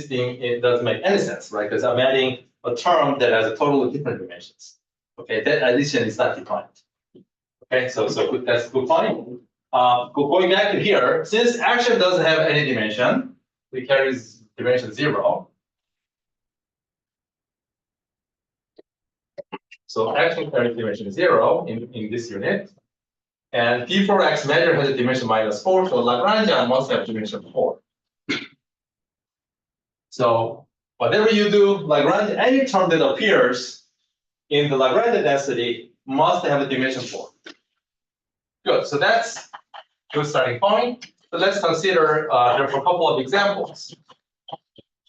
thing, it doesn't make any sense, right? Because I'm adding a term that has a totally different dimensions. Okay, that addition is not defined. Okay, so good, that's a good point. Going back to here, since action doesn't have any dimension, it carries dimension 0. So action carries dimension 0 in this unit. And P4x measure has a dimension -4, so Lagrangian must have dimension 4. So whatever you do, Lagrangian, any term that appears in the Lagrangian density must have a dimension 4. Good, so that's a good starting point. So let's consider therefore a couple of examples.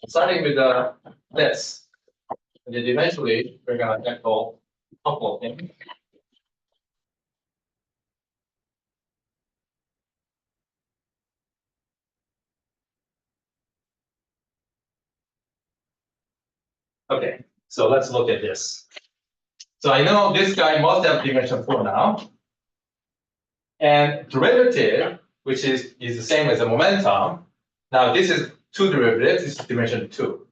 Starting with this. And then eventually we're gonna tackle a couple of things. Okay, so let's look at this. So I know this guy must have dimension 4 now. And derivative, which is the same as the momentum. Now this is 2 derivatives, this is dimension 2.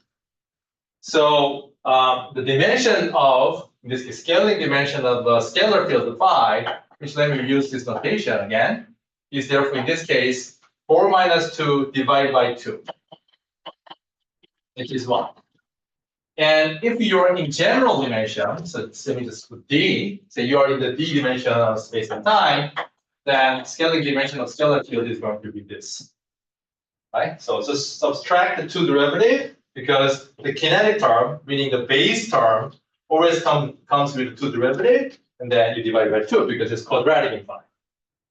So the dimension of this scaling dimension of the scalar field phi, which let me use this notation again, is therefore in this case 4 - 2 divided by 2, which is 1. And if you're in general dimension, so let me just put D, say you are in the D dimension of space and time, then scaling dimension of scalar field is going to be this. right? So just subtract the two derivative because the kinetic term, meaning the base term, always comes with the two derivative, and then you divide by 2 because it's quadratic in phi.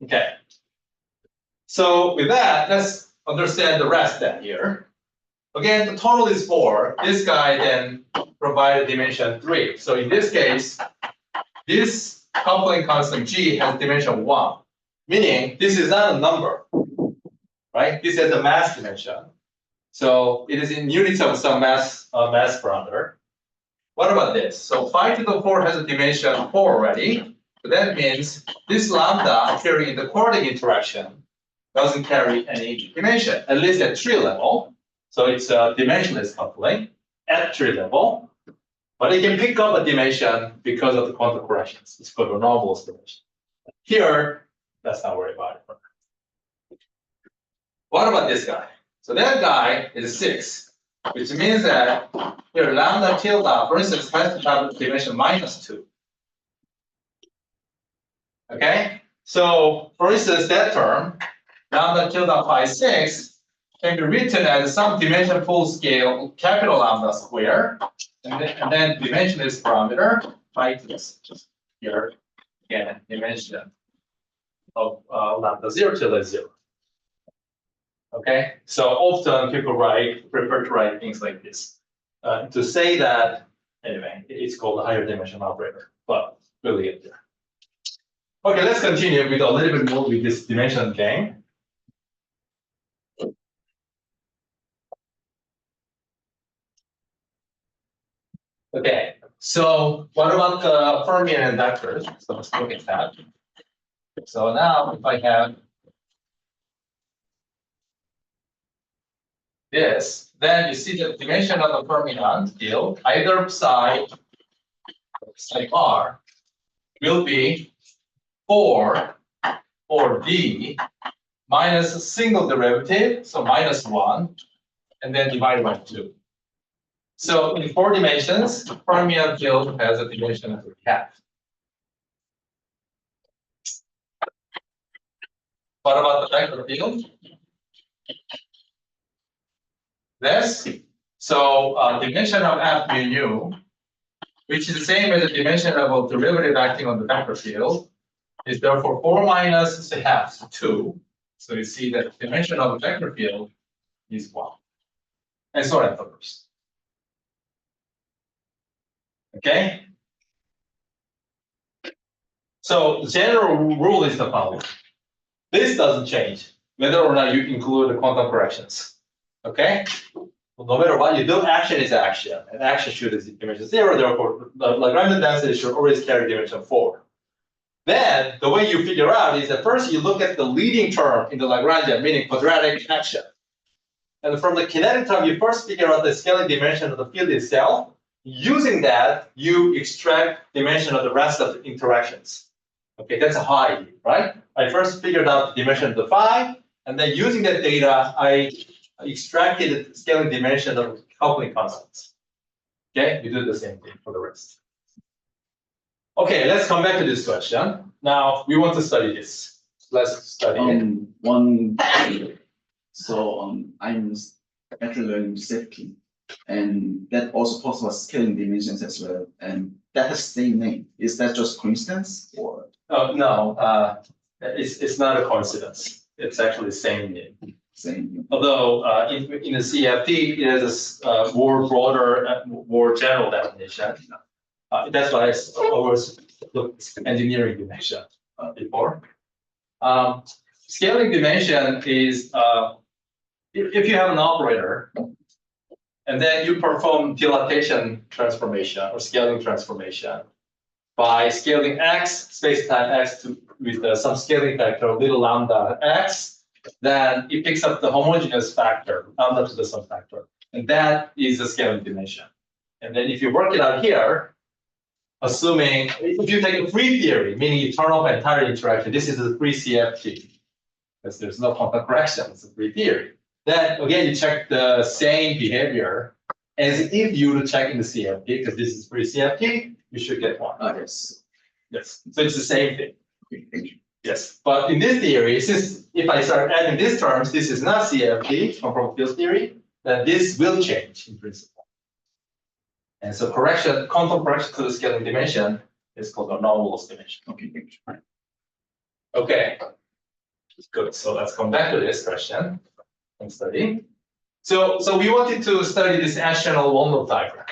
Okay. So with that, let's understand the rest then here. Again, the total is 4. This guy then provided dimension 3. So in this case, this coupling constant G has dimension 1, meaning this is not a number, right? This has a mass dimension. So it is in units of some mass parameter. What about this? So 5 to the 4 has a dimension 4 already. So that means this lambda carrying the coordinate interaction doesn't carry any dimension, at least at tree level. So it's a dimensionless coupling at tree level. But it can pick up a dimension because of the quantum corrections. It's called Renormalization dimension. Here, let's not worry about it. What about this guy? So that guy is 6, which means that here lambda tilde, for instance, has to have a dimension -2. Okay? So, for instance, that term, lambda tilde phi 6, can be written as some dimension full scale capital lambda square, and then dimensionless parameter phi 6. Here, again, dimension of lambda 0 tilde 0. Okay, so often people prefer to write things like this to say that, anyway, it's called a higher dimension operator, but we'll get there. Okay, let's continue with a little bit more with this dimension game. Okay, so what about the fermion and vectors? So let's look at that. So now if I have this, then you see the dimension of the fermion field, either side r, will be 4 or d minus a single derivative, so -1, and then divided by 2. So in 4 dimensions, the fermion field has a dimension of half. What about the vector field? This. So dimension of f mu nu, which is the same as the dimension of a derivative acting on the vector field, is therefore 4 minus the half, 2. So you see that the dimension of the vector field is 1. And so on first. Okay? So the general rule is the following. This doesn't change, whether or not you include the quantum corrections. Okay? Well, no matter what you do, action is action. And action should is dimension 0, therefore the Lagrangian density should always carry dimension 4. Then the way you figure out is that first you look at the leading term in the Lagrangian, meaning quadratic action. And from the kinetic term, you first figure out the scaling dimension of the field itself. Using that, you extract dimension of the rest of the interactions. Okay, that's a high, right? I first figured out the dimension of the phi, and then using that data, I extracted the scaling dimension of coupling constants. Okay, you do the same thing for the rest. Okay, let's come back to this question. Now we want to study this. Let's study it. I'm actually learning safety, and that also talks about scaling dimensions as well, and that has the same name. Is that just coincidence or? No, it's not a coincidence. It's actually the same name. Same. Although in the CFD, it has a more broader, more general definition. That's why I always look at engineering dimension before. Scaling dimension is if you have an operator and then you perform dilatation transformation or scaling transformation by scaling x, space-time x with some scaling factor, little lambda x, then it picks up the homogeneous factor, lambda to the sum factor. And that is the scaling dimension. And then if you work it out here, assuming if you take a free theory, meaning eternal for entire interaction, this is a free CFT, because there's no quantum correction, it's a free theory. Then again, you check the same behavior as if you would check in the CFT, because this is free CFT, you should get 1. Yes. Yes. So it's the same thing. Okay, thank you. Yes, but in this theory, since if I start adding these terms, this is not CFT from field theory, then this will change in principle. And so correction, quantum correction to the scaling dimension is called the anomalous dimension. Okay, thank you. Okay, good. So let's come back to this question and study. So we wanted to study this axial one-loop diagram.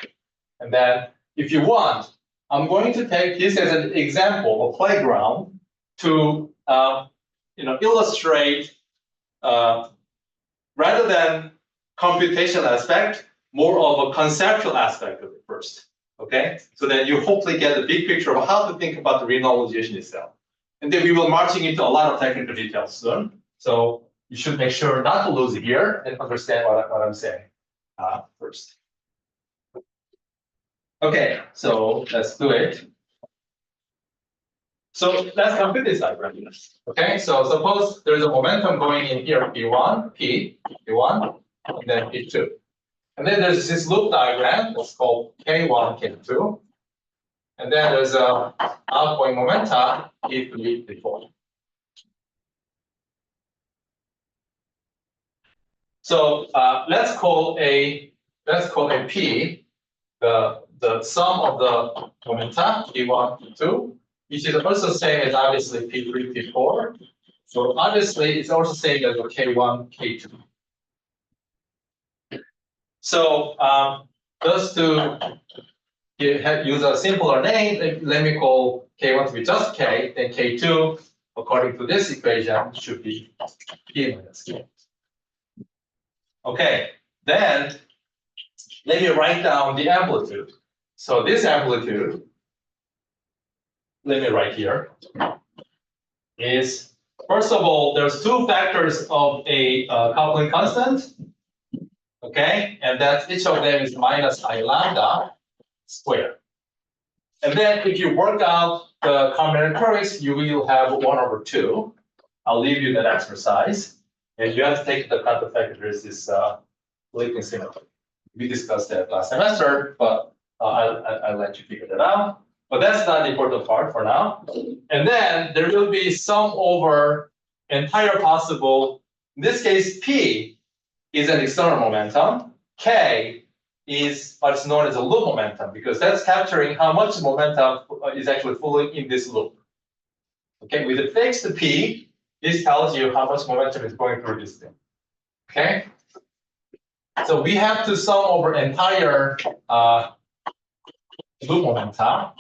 And then if you want, I'm going to take this as an example, a playground, to illustrate rather than computational aspect, more of a conceptual aspect of it first. Okay, so then you hopefully get a big picture of how to think about the renormalization itself. And then we will marching into a lot of technical details soon. So you should make sure not to lose it here and understand what I'm saying first. Okay, so let's do it. So let's compute this diagram. Okay, so suppose there's a momentum going in here, P1, P1, and then P2. And then there's this loop diagram that's called K1, K2. And then there's a outgoing momentum, P3, P4. So let's call a P the sum of the momenta P1, P2, which is also same as obviously P3, P4. So obviously it's also same as K1, K2. So just to use a simpler name, let me call K1 to be just K, then K2, according to this equation, should be P minus K. Okay, then let me write down the amplitude. So this amplitude, let me write here, is, first of all, there's two factors of a coupling constant. Okay, and that each of them is minus I lambda squared. And then if you work out the combinatorics, you will have 1/2. I'll leave you that exercise. And you have to take into account the fact that there's this leaking symmetry. We discussed that last semester, but I'll let you figure that out. But that's not the important part for now. And then there will be sum over entire possible, in this case, P is an external momentum. K is what's known as a loop momentum, because that's capturing how much momentum is actually flowing in this loop. Okay, with a fixed P, this tells you how much momentum is going through this thing. Okay, so we have to sum over entire loop momentum.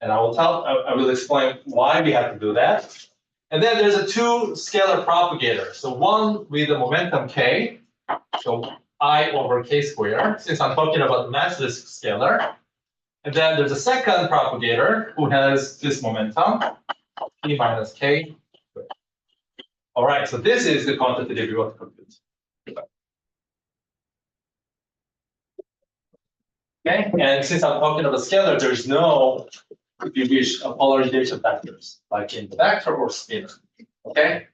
And I will explain why we have to do that. And then there's a two scalar propagator. So one with the momentum K, so I over K squared, since I'm talking about massless scalar. And then there's a second propagator who has this momentum, P minus K. All right, so this is the quantity that we want to compute. Okay, and since I'm talking about scalar, there's no, if you wish, polarization factors, like in the vector or spinor. Okay,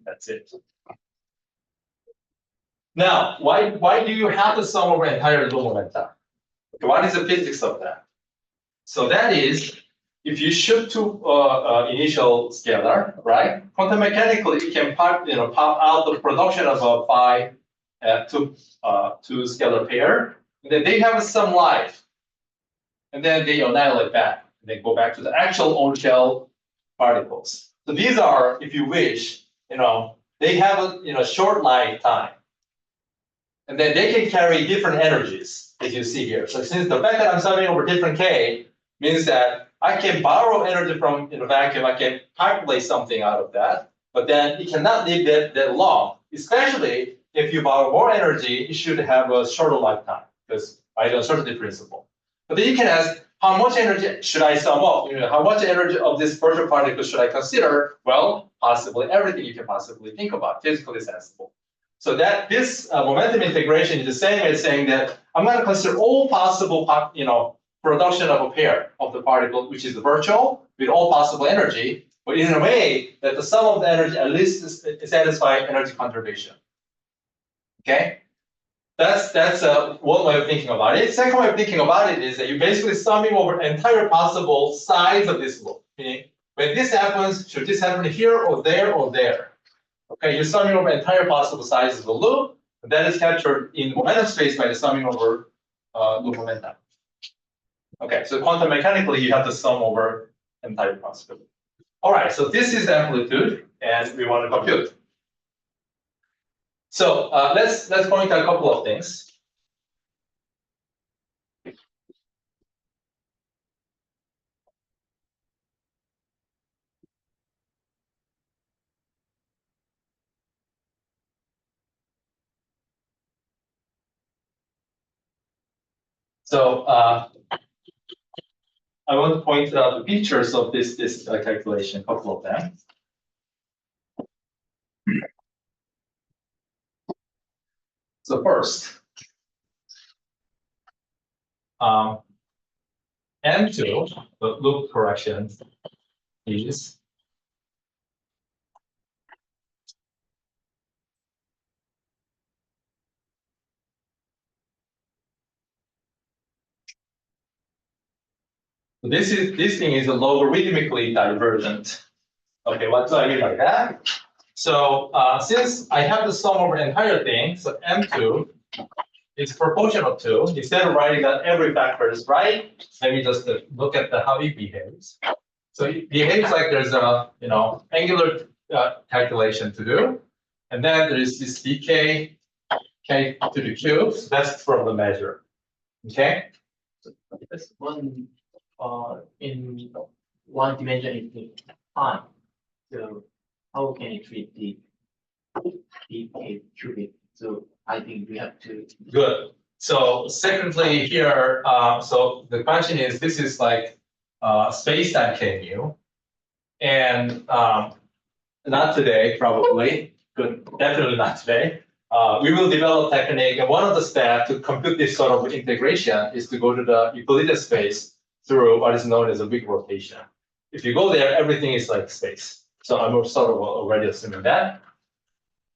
that's it. Now, why do you have to sum over entire loop momentum? Okay, what is the physics of that? So that is, if you shoot to initial scalar, right? Quantum mechanically, it can pop out the production of a phi two scalar pair, and then they have some life, and then they annihilate back, and they go back to the actual on-shell particles. So these are, if you wish, they have a short lifetime, and then they can carry different energies, as you see here. So since the fact that I'm summing over different K means that I can borrow energy from in a vacuum, I can calculate something out of that, but then it cannot live that long. Especially if you borrow more energy, it should have a shorter lifetime, because by the uncertainty principle. But then you can ask, how much energy should I sum up? How much energy of this virtual particle should I consider? Well, possibly everything you can possibly think about, physically sensible. So that this momentum integration is the same as saying that I'm going to consider all possible, production of a pair of the particle, which is virtual with all possible energy, but in a way that the sum of the energy at least satisfies energy conservation. Okay, that's one way of thinking about it. Second way of thinking about it is that you're basically summing over entire possible sides of this loop. Meaning, when this happens, should this happen here or there or there? Okay, you're summing over entire possible sizes of the loop. And that is captured in momentum space by the summing over loop momentum. Okay, so quantum mechanically, you have to sum over entire possibility. All right, so this is the amplitude, and we want to compute. So let's point out a couple of things. So I want to point out the features of this calculation, a couple of them. So first, M2, the loop correction, is this thing is logarithmically divergent. Okay, what do I mean by that? So since I have to sum over the entire thing, so M2 is proportional to, instead of writing that every factor is right, let me just look at how it behaves. So it behaves like there's a angular calculation to do, and then there is this dk k to the cube. So that's from the measure. Okay. That's one in one dimension is time. So how can you treat the cubic? So I think we have to. Good. So secondly here, so the question is, this is like space-time k mu, and not today probably. Good, definitely not today. We will develop technique, and one of the steps to compute this sort of integration is to go to the Euclidean space through what is known as a big rotation. If you go there, everything is like space. So I'm sort of already assuming that.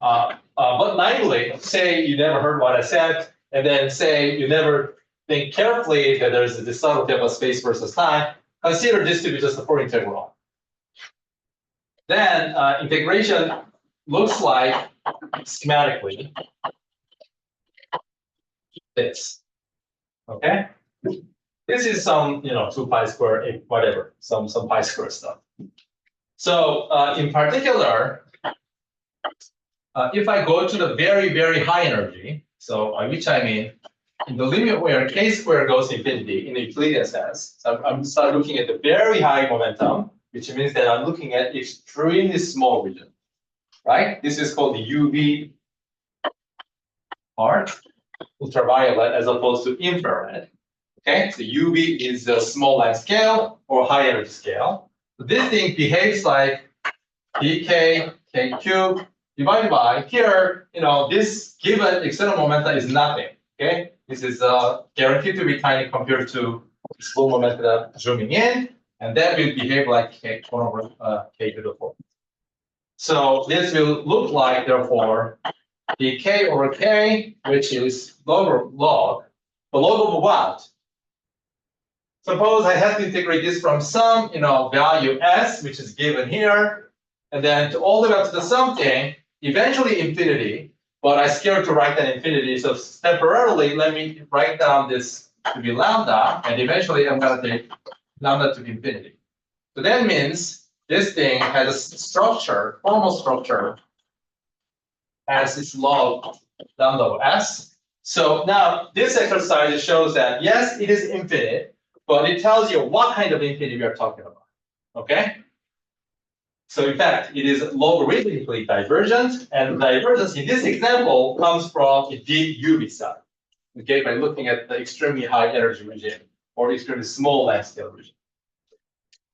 But naively, say you never heard what I said, and then say you never think carefully that there's this subtlety of a space versus time. Consider this to be just a Fourier integral. Then integration looks like schematically this. Okay, this is some 2 pi square, whatever, some pi square stuff. So in particular, if I go to the very, very high energy, so by which I mean in the limit where k squared goes infinity in the Euclidean sense, so I'm start looking at the very high momentum, which means that I'm looking at extremely small region, right? This is called the UV part, ultraviolet, as opposed to infrared. Okay, so UV is the small length scale or high energy scale. So this thing behaves like dk k cubed divided by here. This given external momentum is nothing. Okay, this is guaranteed to be tiny compared to slow momentum zooming in, and that will behave like k 1 over k to the 4th. So this will look like, therefore, dk over k, which is log, the log of what? Suppose I have to integrate this from some value s, which is given here, and then to all the way up to the something, eventually infinity, but I'm scared to write that infinity, so temporarily let me write down this to be lambda, and eventually I'm going to take lambda to infinity. So that means this thing has a structure, formal structure, as its log lambda of s. So now this exercise shows that yes, it is infinite, but it tells you what kind of infinity we are talking about. Okay? So in fact, it is logarithmically divergent, and divergence in this example comes from the deep UV side. Okay, by looking at the extremely high energy region or extremely small length scale region.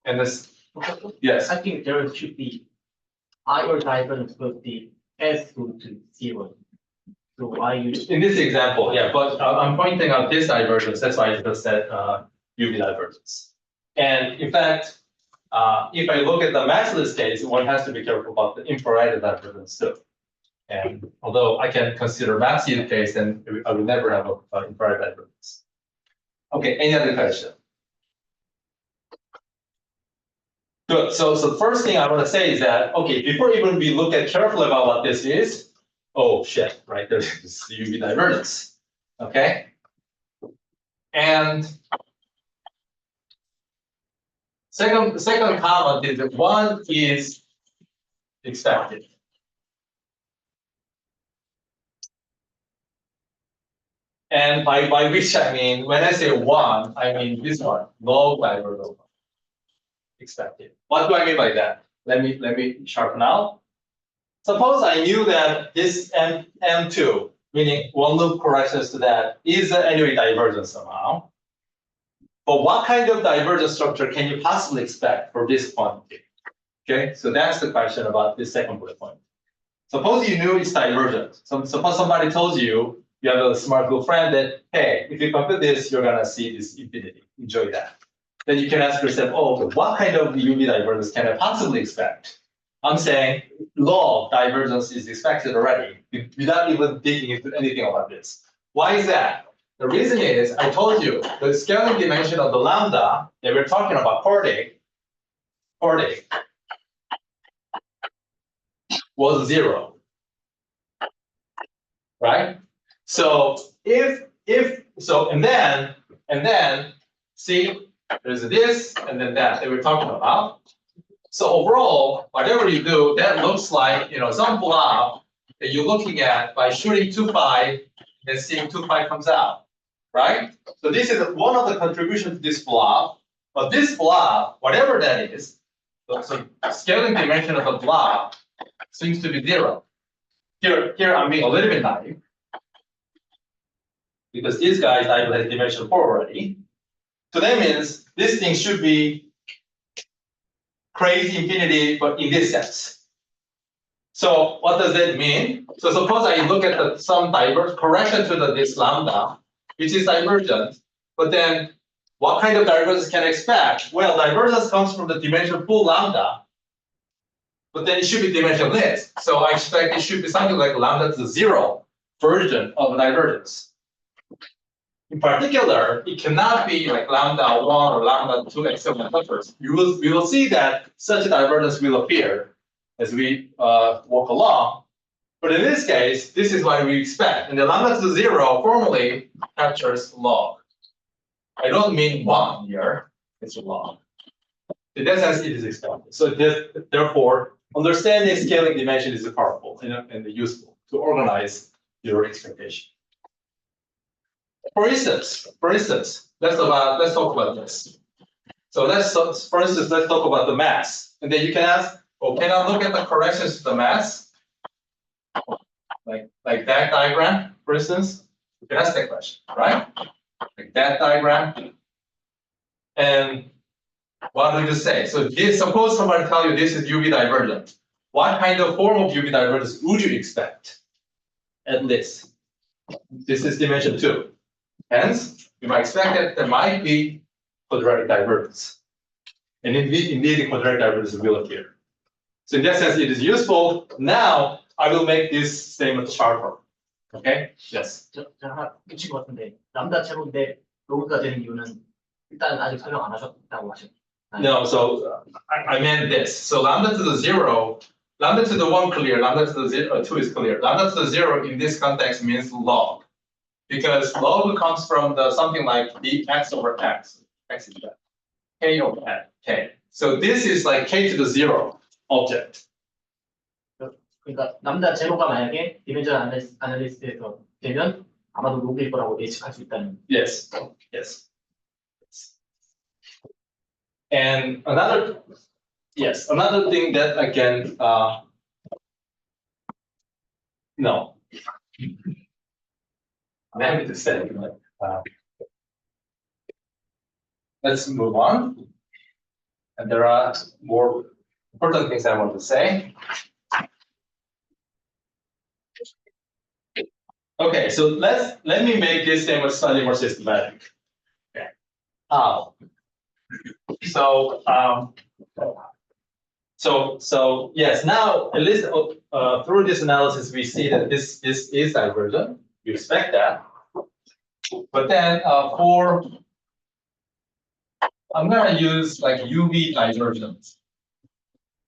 And this, yes. I think there should be higher divergence with the s go to 0. So why you? In this example, yeah, but I'm pointing out this divergence. That's why I just said UV divergence. And in fact, if I look at the massless case, one has to be careful about the infrared divergence too. And although I can consider maxi the case, then I will never have a infrared divergence. Okay, any other question? Good. So the first thing I want to say is that, okay, before even we look at carefully about what this is, oh shit, right? There's UV divergence. Okay. And the second comment is that one is expected. And by which I mean, when I say one, I mean this one, log divergence expected. What do I mean by that? Let me sharpen out. Suppose I knew that this M2, meaning one loop corrections to that, is anyway divergent somehow. But what kind of divergent structure can you possibly expect for this quantity? Okay, so that's the question about this second bullet point. Suppose you knew it's divergent. Suppose somebody told you, you have a smart good friend that, hey, if you compute this, you're gonna see this infinity. Enjoy that. Then you can ask yourself, oh, okay, what kind of UV divergence can I possibly expect? I'm saying log divergence is expected already, without even digging into anything about this. Why is that? The reason is, I told you, the scaling dimension of the lambda that we're talking about, chordic, was 0. Right? So and then see, there's this and then that we're talking about. So overall, whatever you do, that looks like some blob that you're looking at by shooting 2 pi and seeing 2 pi comes out, right? So this is one of the contributions to this blob. But this blob, whatever that is, so scaling dimension of the blob seems to be 0. Here I'm being a little bit naive, because these guys I have dimension 4 already. So that means this thing should be crazy infinity, but in this sense. So what does that mean? So suppose I look at some correction to this lambda, which is divergent, but then what kind of divergence can I expect? Well, divergence comes from the dimension full lambda, but then it should be dimensionless. So I expect it should be something like lambda to the 0 version of a divergence. In particular, it cannot be like lambda 1 or lambda 2 and so on others. We will see that such a divergence will appear as we walk along. But in this case, this is what we expect. And the lambda to the 0 formally captures log. I don't mean 1 here, it's a log. In that sense, it is expected. So therefore, understanding scaling dimension is powerful and useful to organize your expectation. For instance, let's talk about this. So for instance, let's talk about the mass. And then you can ask, well, can I look at the corrections to the mass? Like that diagram, for instance? You can ask that question, right? Like that diagram. And what do you say? So suppose somebody tell you this is UV divergent. What kind of form of UV divergence would you expect? At least. This is dimension 2. Hence, you might expect that there might be quadratic divergence. And indeed, quadratic divergence will appear. So in that sense, it is useful. Now, I will make this statement sharper. Okay? Yes. 저 하나 붙인 것 같은데 람다 제로인데 로그가 되는 이유는 일단 아직 설명 안 하셨다고 하셨나요? No, so I meant this. So lambda to the 0, lambda to the 1 clear, lambda to the 2 is clear. Lambda to the 0 in this context means log. Because log comes from something like the x over x. X is that. K over k. So this is like k to the 0 object. 그러니까 람다 제로가 만약에 디멘전 아날리시스에서 되면 아마도 로그일 거라고 예측할 수 있다는. Yes. And another thing that again, no. I'm happy to say, let's move on. And there are more important things I want to say. Okay, so let me make this statement slightly more systematic. Okay. So So yes, now at least through this analysis, we see that this is divergent. You expect that. But then I'm gonna use like UV divergence.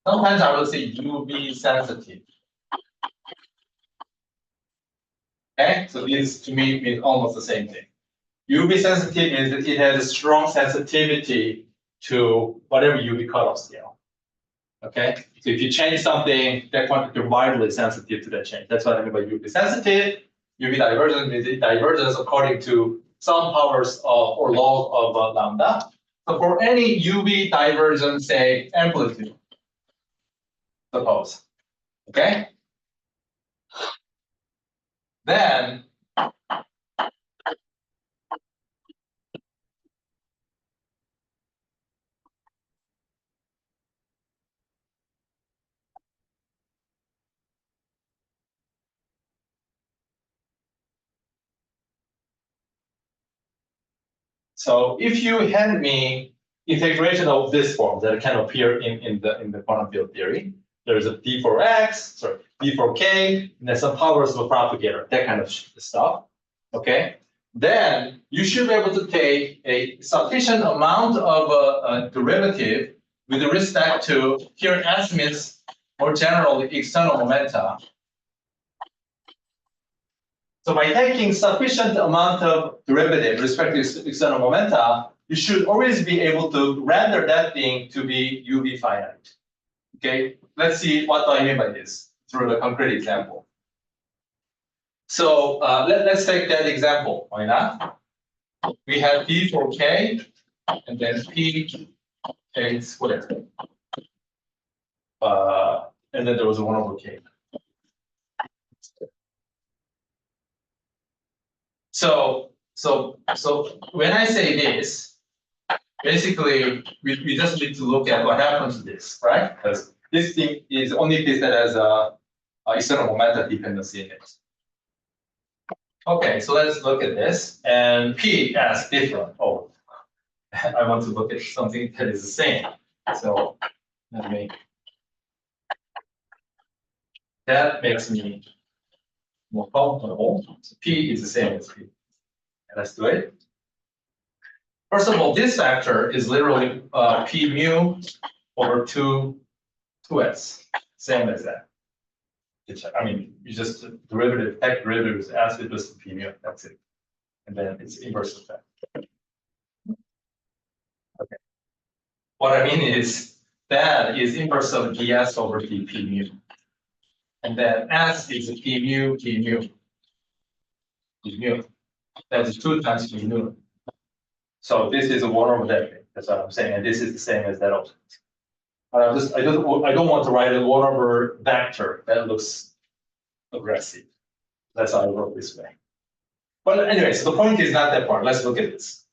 Sometimes I will say UV sensitive. Okay, so these to me mean almost the same thing. UV sensitive means that it has a strong sensitivity to whatever UV cutoff scale. Okay, so if you change something, that quantity is widely sensitive to that change. That's what I mean by UV sensitive. UV divergence means the divergence according to some powers of or log of lambda. So for any UV divergence, say amplitude, suppose, okay, then so if you hand me integration of this form that can appear in the quantum field theory, there's a d for x, sorry, d for k, and then some powers of a propagator, that kind of stuff. Okay, then you should be able to take a sufficient amount of a derivative with respect to here S means more generally external momenta. So by taking sufficient amount of derivative with respect to external momenta, you should always be able to render that thing to be UV finite. Okay, let's see what do I mean by this through the concrete example. So let's take that example. Why not? We have P for K, and then P K squared. And then there was a 1 over K. So when I say this, basically we just need to look at what happens to this, right? Because this thing is only this that has a external momentum dependency in it. Okay, so let's look at this, and P as different. Oh, I want to look at something that is the same. So let me. That makes me more comfortable. So P is the same as P. Let's do it. First of all, this factor is literally P mu over 2s, same as that. I mean, you just derivative, take derivatives as it was P mu, that's it. And then it's inverse of that. Okay. What I mean is that is inverse of ds over dp mu. And then s is P mu, P mu. P mu. That is 2 times P mu. So this is a 1 over that thing. That's what I'm saying. And this is the same as that also. But I don't want to write a 1 over vector. That looks aggressive. That's how I wrote this way. But anyway, so the point is not that part. Let's look at this.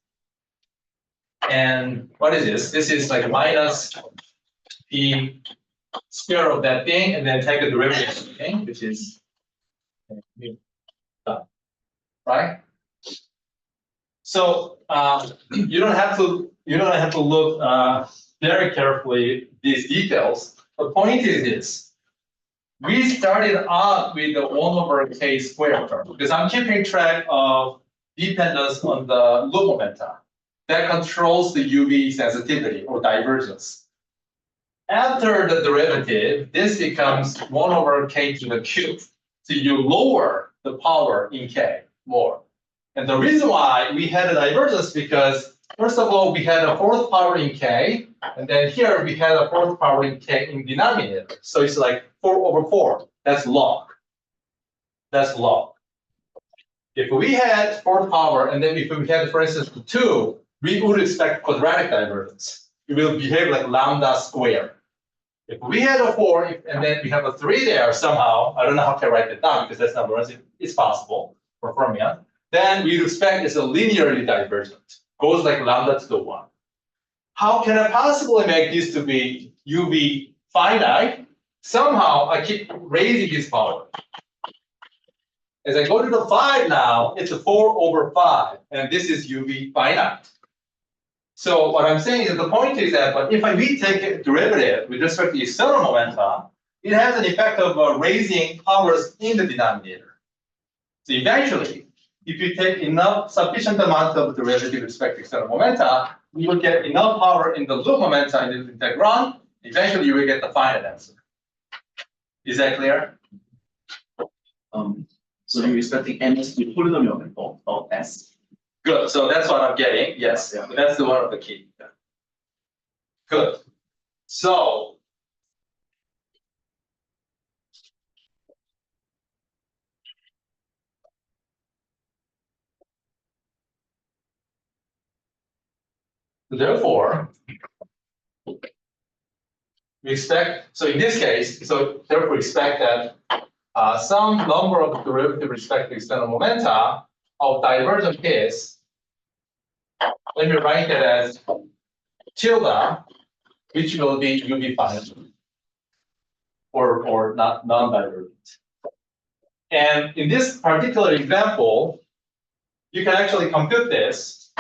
And what is this? This is like minus P square of that thing, and then take a derivative of the thing, which is right. So you don't have to look very carefully these details. The point is this: we started out with the 1 over k squared term because I'm keeping track of dependence on the loop momenta that controls the UV sensitivity or divergence. After the derivative, this becomes 1 over k to the cube. So you lower the power in k more. And the reason why we had a divergence because, first of all, we had a 4th power in k, and then here we had a 4th power in k in denominator. So it's like 4 over 4. That's log. That's log. If we had 4th power, and then if we had, for instance, 2, we would expect quadratic divergence. It will behave like lambda squared. If we had a 4, and then we have a 3 there somehow, I don't know how to write it down because that's not it's possible for fermion. Then we expect it's a linearly divergent, goes like lambda to the 1. How can I possibly make this to be UV finite? Somehow I keep raising this power. As I go to the 5 now, it's a 4 over 5, and this is UV finite. So what I'm saying is the point is that, but if we take a derivative with respect to external momenta, it has an effect of raising powers in the denominator. So eventually, if you take enough sufficient amount of derivative with respect to external momenta, you will get enough power in the loop momenta in the integron. Eventually, you will get the finite answer. Is that clear? So you're expecting ms to be polynomial of s. Good. So that's what I'm getting. Yes, Yeah. that's the one of the key. Good. So therefore, we expect. So in this case, so therefore expect that some number of derivative respect to external momenta of divergent case. Let me write it as tilde, which will be UV finite or not non-divergent. And in this particular example, you can actually compute this.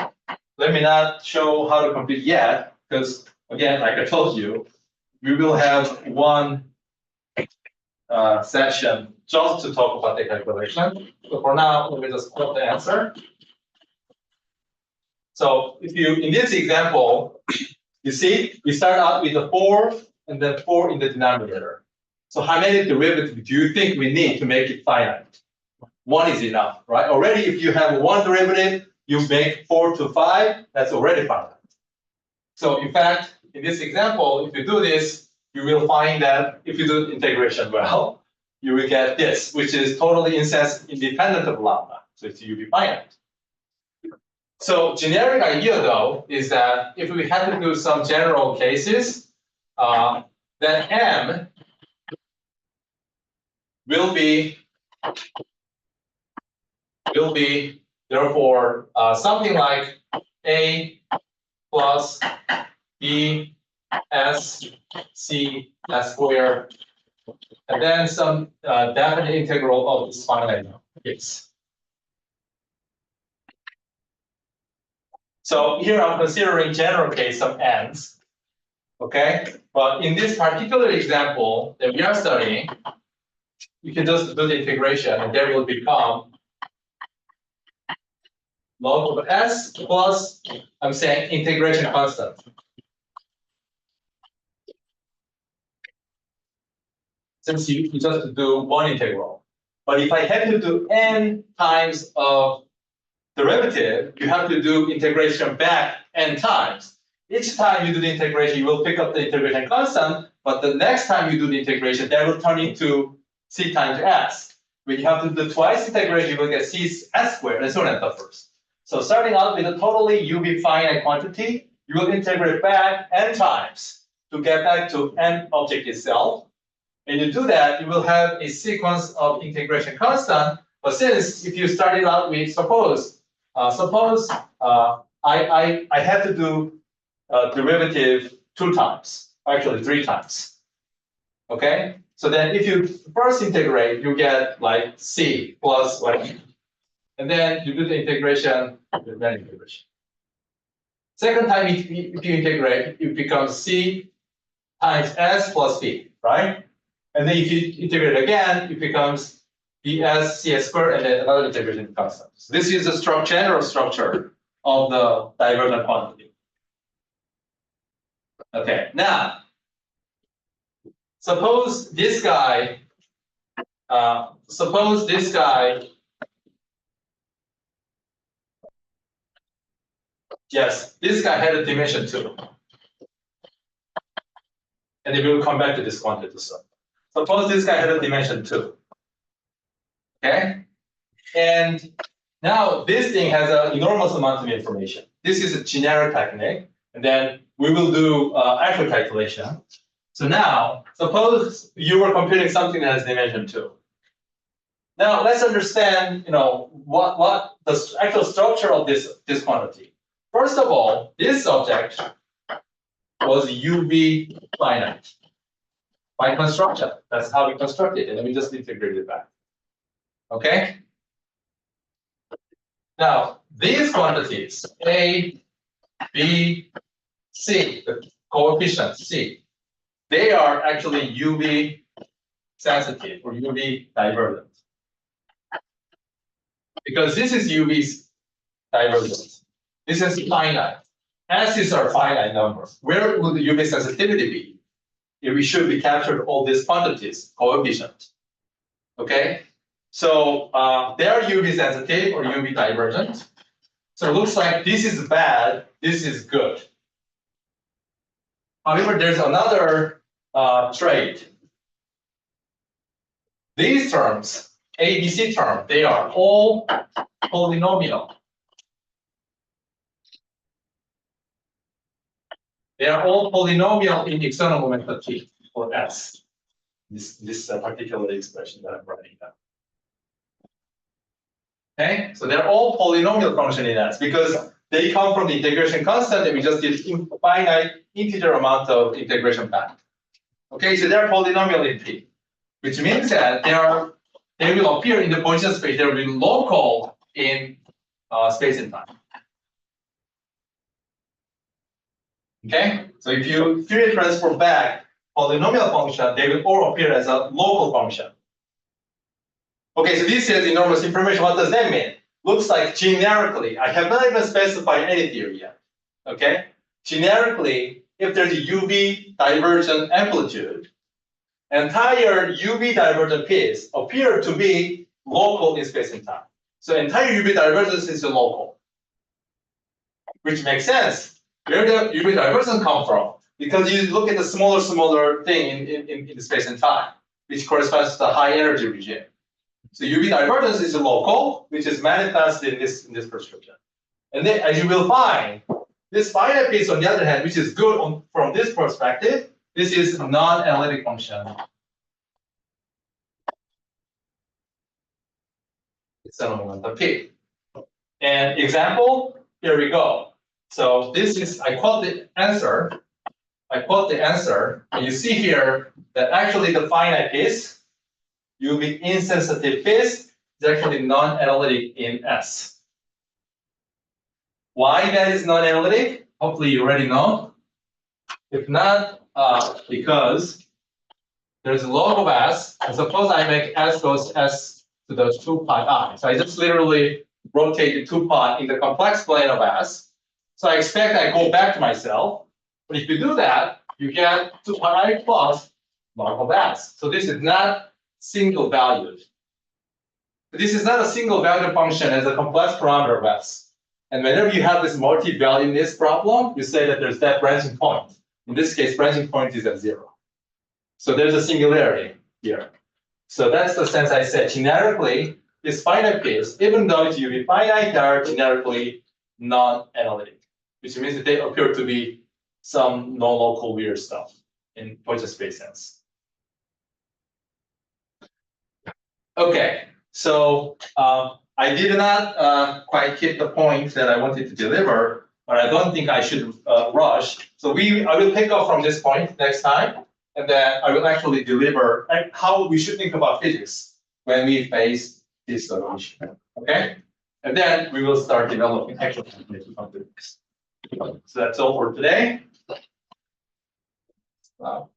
Let me not show how to compute yet, because again, like I told you, we will have one session just to talk about the calculation. So for now, let me just put the answer. So if you, in this example, you see, we start out with a 4 and then 4 in the denominator. So how many derivatives do you think we need to make it finite? 1 is enough, right? Already, if you have one derivative, you make 4 to 5, that's already finite. So in fact, in this example, if you do this, you will find that if you do integration well, you will get this, which is totally independent of lambda. So it's UV finite. So generic idea, though, is that if we had to do some general cases, then M will be therefore something like A plus B S C S squared, and then some definite integral of this finite case. So here I'm considering general case of n's, okay? But in this particular example that we are studying, you can just do the integration, and there will become log of s plus, I'm saying, integration constant. Since you just do one integral. But if I had to do n times of derivative, you have to do integration back n times. Each time you do the integration, you will pick up the integration constant, but the next time you do the integration, that will turn into c times s. When you have to do twice integration, you will get c s squared, and so on and so forth. So starting out with a totally UV finite quantity, you will integrate back n times to get back to n object itself. When you do that, you will have a sequence of integration constant. But since if you started out with suppose I had to do derivative 2 times, actually 3 times. Okay, so then if you first integrate, you get like c plus whatever, and then you do the integration, Second time, if you integrate, it becomes c times s plus b, right? And then if you integrate again, it becomes bs cs squared, and then another integration constant. So this is the general structure of the divergent quantity. Okay, now suppose this guy, yes, this guy had a dimension 2. And then we will come back to this quantity soon. Suppose this guy had a dimension 2. Okay? And now this thing has an enormous amount of information. This is a generic technique. And then we will do actual calculation. So now, suppose you were computing something that has dimension 2. Now let's understand, what the actual structure of this quantity. First of all, this object was UV finite by construction. That's how we construct it, and then we just integrate it back. Okay. Now these quantities A, B, C, the coefficient C, they are actually UV sensitive or UV divergent. Because this is UV's divergence. This is finite. S is our finite number. Where would the UV sensitivity be? If we should be captured all these quantities, coefficient. Okay? So they are UV sensitive or UV divergent. So it looks like this is bad, this is good. However, there's another trait. These terms, A, B, C term, they are all polynomial. They are all polynomial in external momentum T or S. This particular expression that I'm writing down. Okay, so they're all polynomial function in S because they come from the integration constant and we just did finite integer amount of integration back. Okay, so they're polynomial in P, which means that they will appear in the position space. They will be local in space and time. Okay, so if you Fourier transform back polynomial function, they will all appear as a local function. Okay, so this is enormous information. What does that mean? Looks like generically, I have not even specified any theory yet. Okay, generically, if there's a UV divergent amplitude, entire UV divergent piece appear to be local in space and time. So entire UV divergence is local, which makes sense. Where the UV divergence come from? Because you look at the smaller thing in space and time, which corresponds to the high energy regime. So UV divergence is local, which is manifested in this prescription. And then, as you will find, this finite piece, on the other hand, which is good from this perspective, this is a non-analytic function. It's a momentum P. And example, here we go. So this is, I quote the answer. And you see here that actually the finite piece, UV insensitive piece, is actually non-analytic in S. Why that is non-analytic? Hopefully you already know. If not, because there's a log of S, and suppose I make S goes S to the 2 pi I. So I just literally rotate the 2 pi in the complex plane of S. So I expect I go back to myself. But if you do that, you get 2 pi I plus log of S. So this is not single valued. This is not a single valued function as a complex parameter of S. And whenever you have this multi-valuedness problem, you say that there's that branching point. In this case, branching point is at 0. So there's a singularity here. So that's the sense I said. Generically, this finite piece, even though it's UV finite, they are generically non-analytic, which means that they appear to be some non-local weird stuff in Poisson space sense. Okay, so I did not quite hit the point that I wanted to deliver, but I don't think I should rush. So I will pick up from this point next time, and then I will actually deliver how we should think about physics when we face this solution. Okay, and then we will start developing actual physics. So that's all for today. Wow.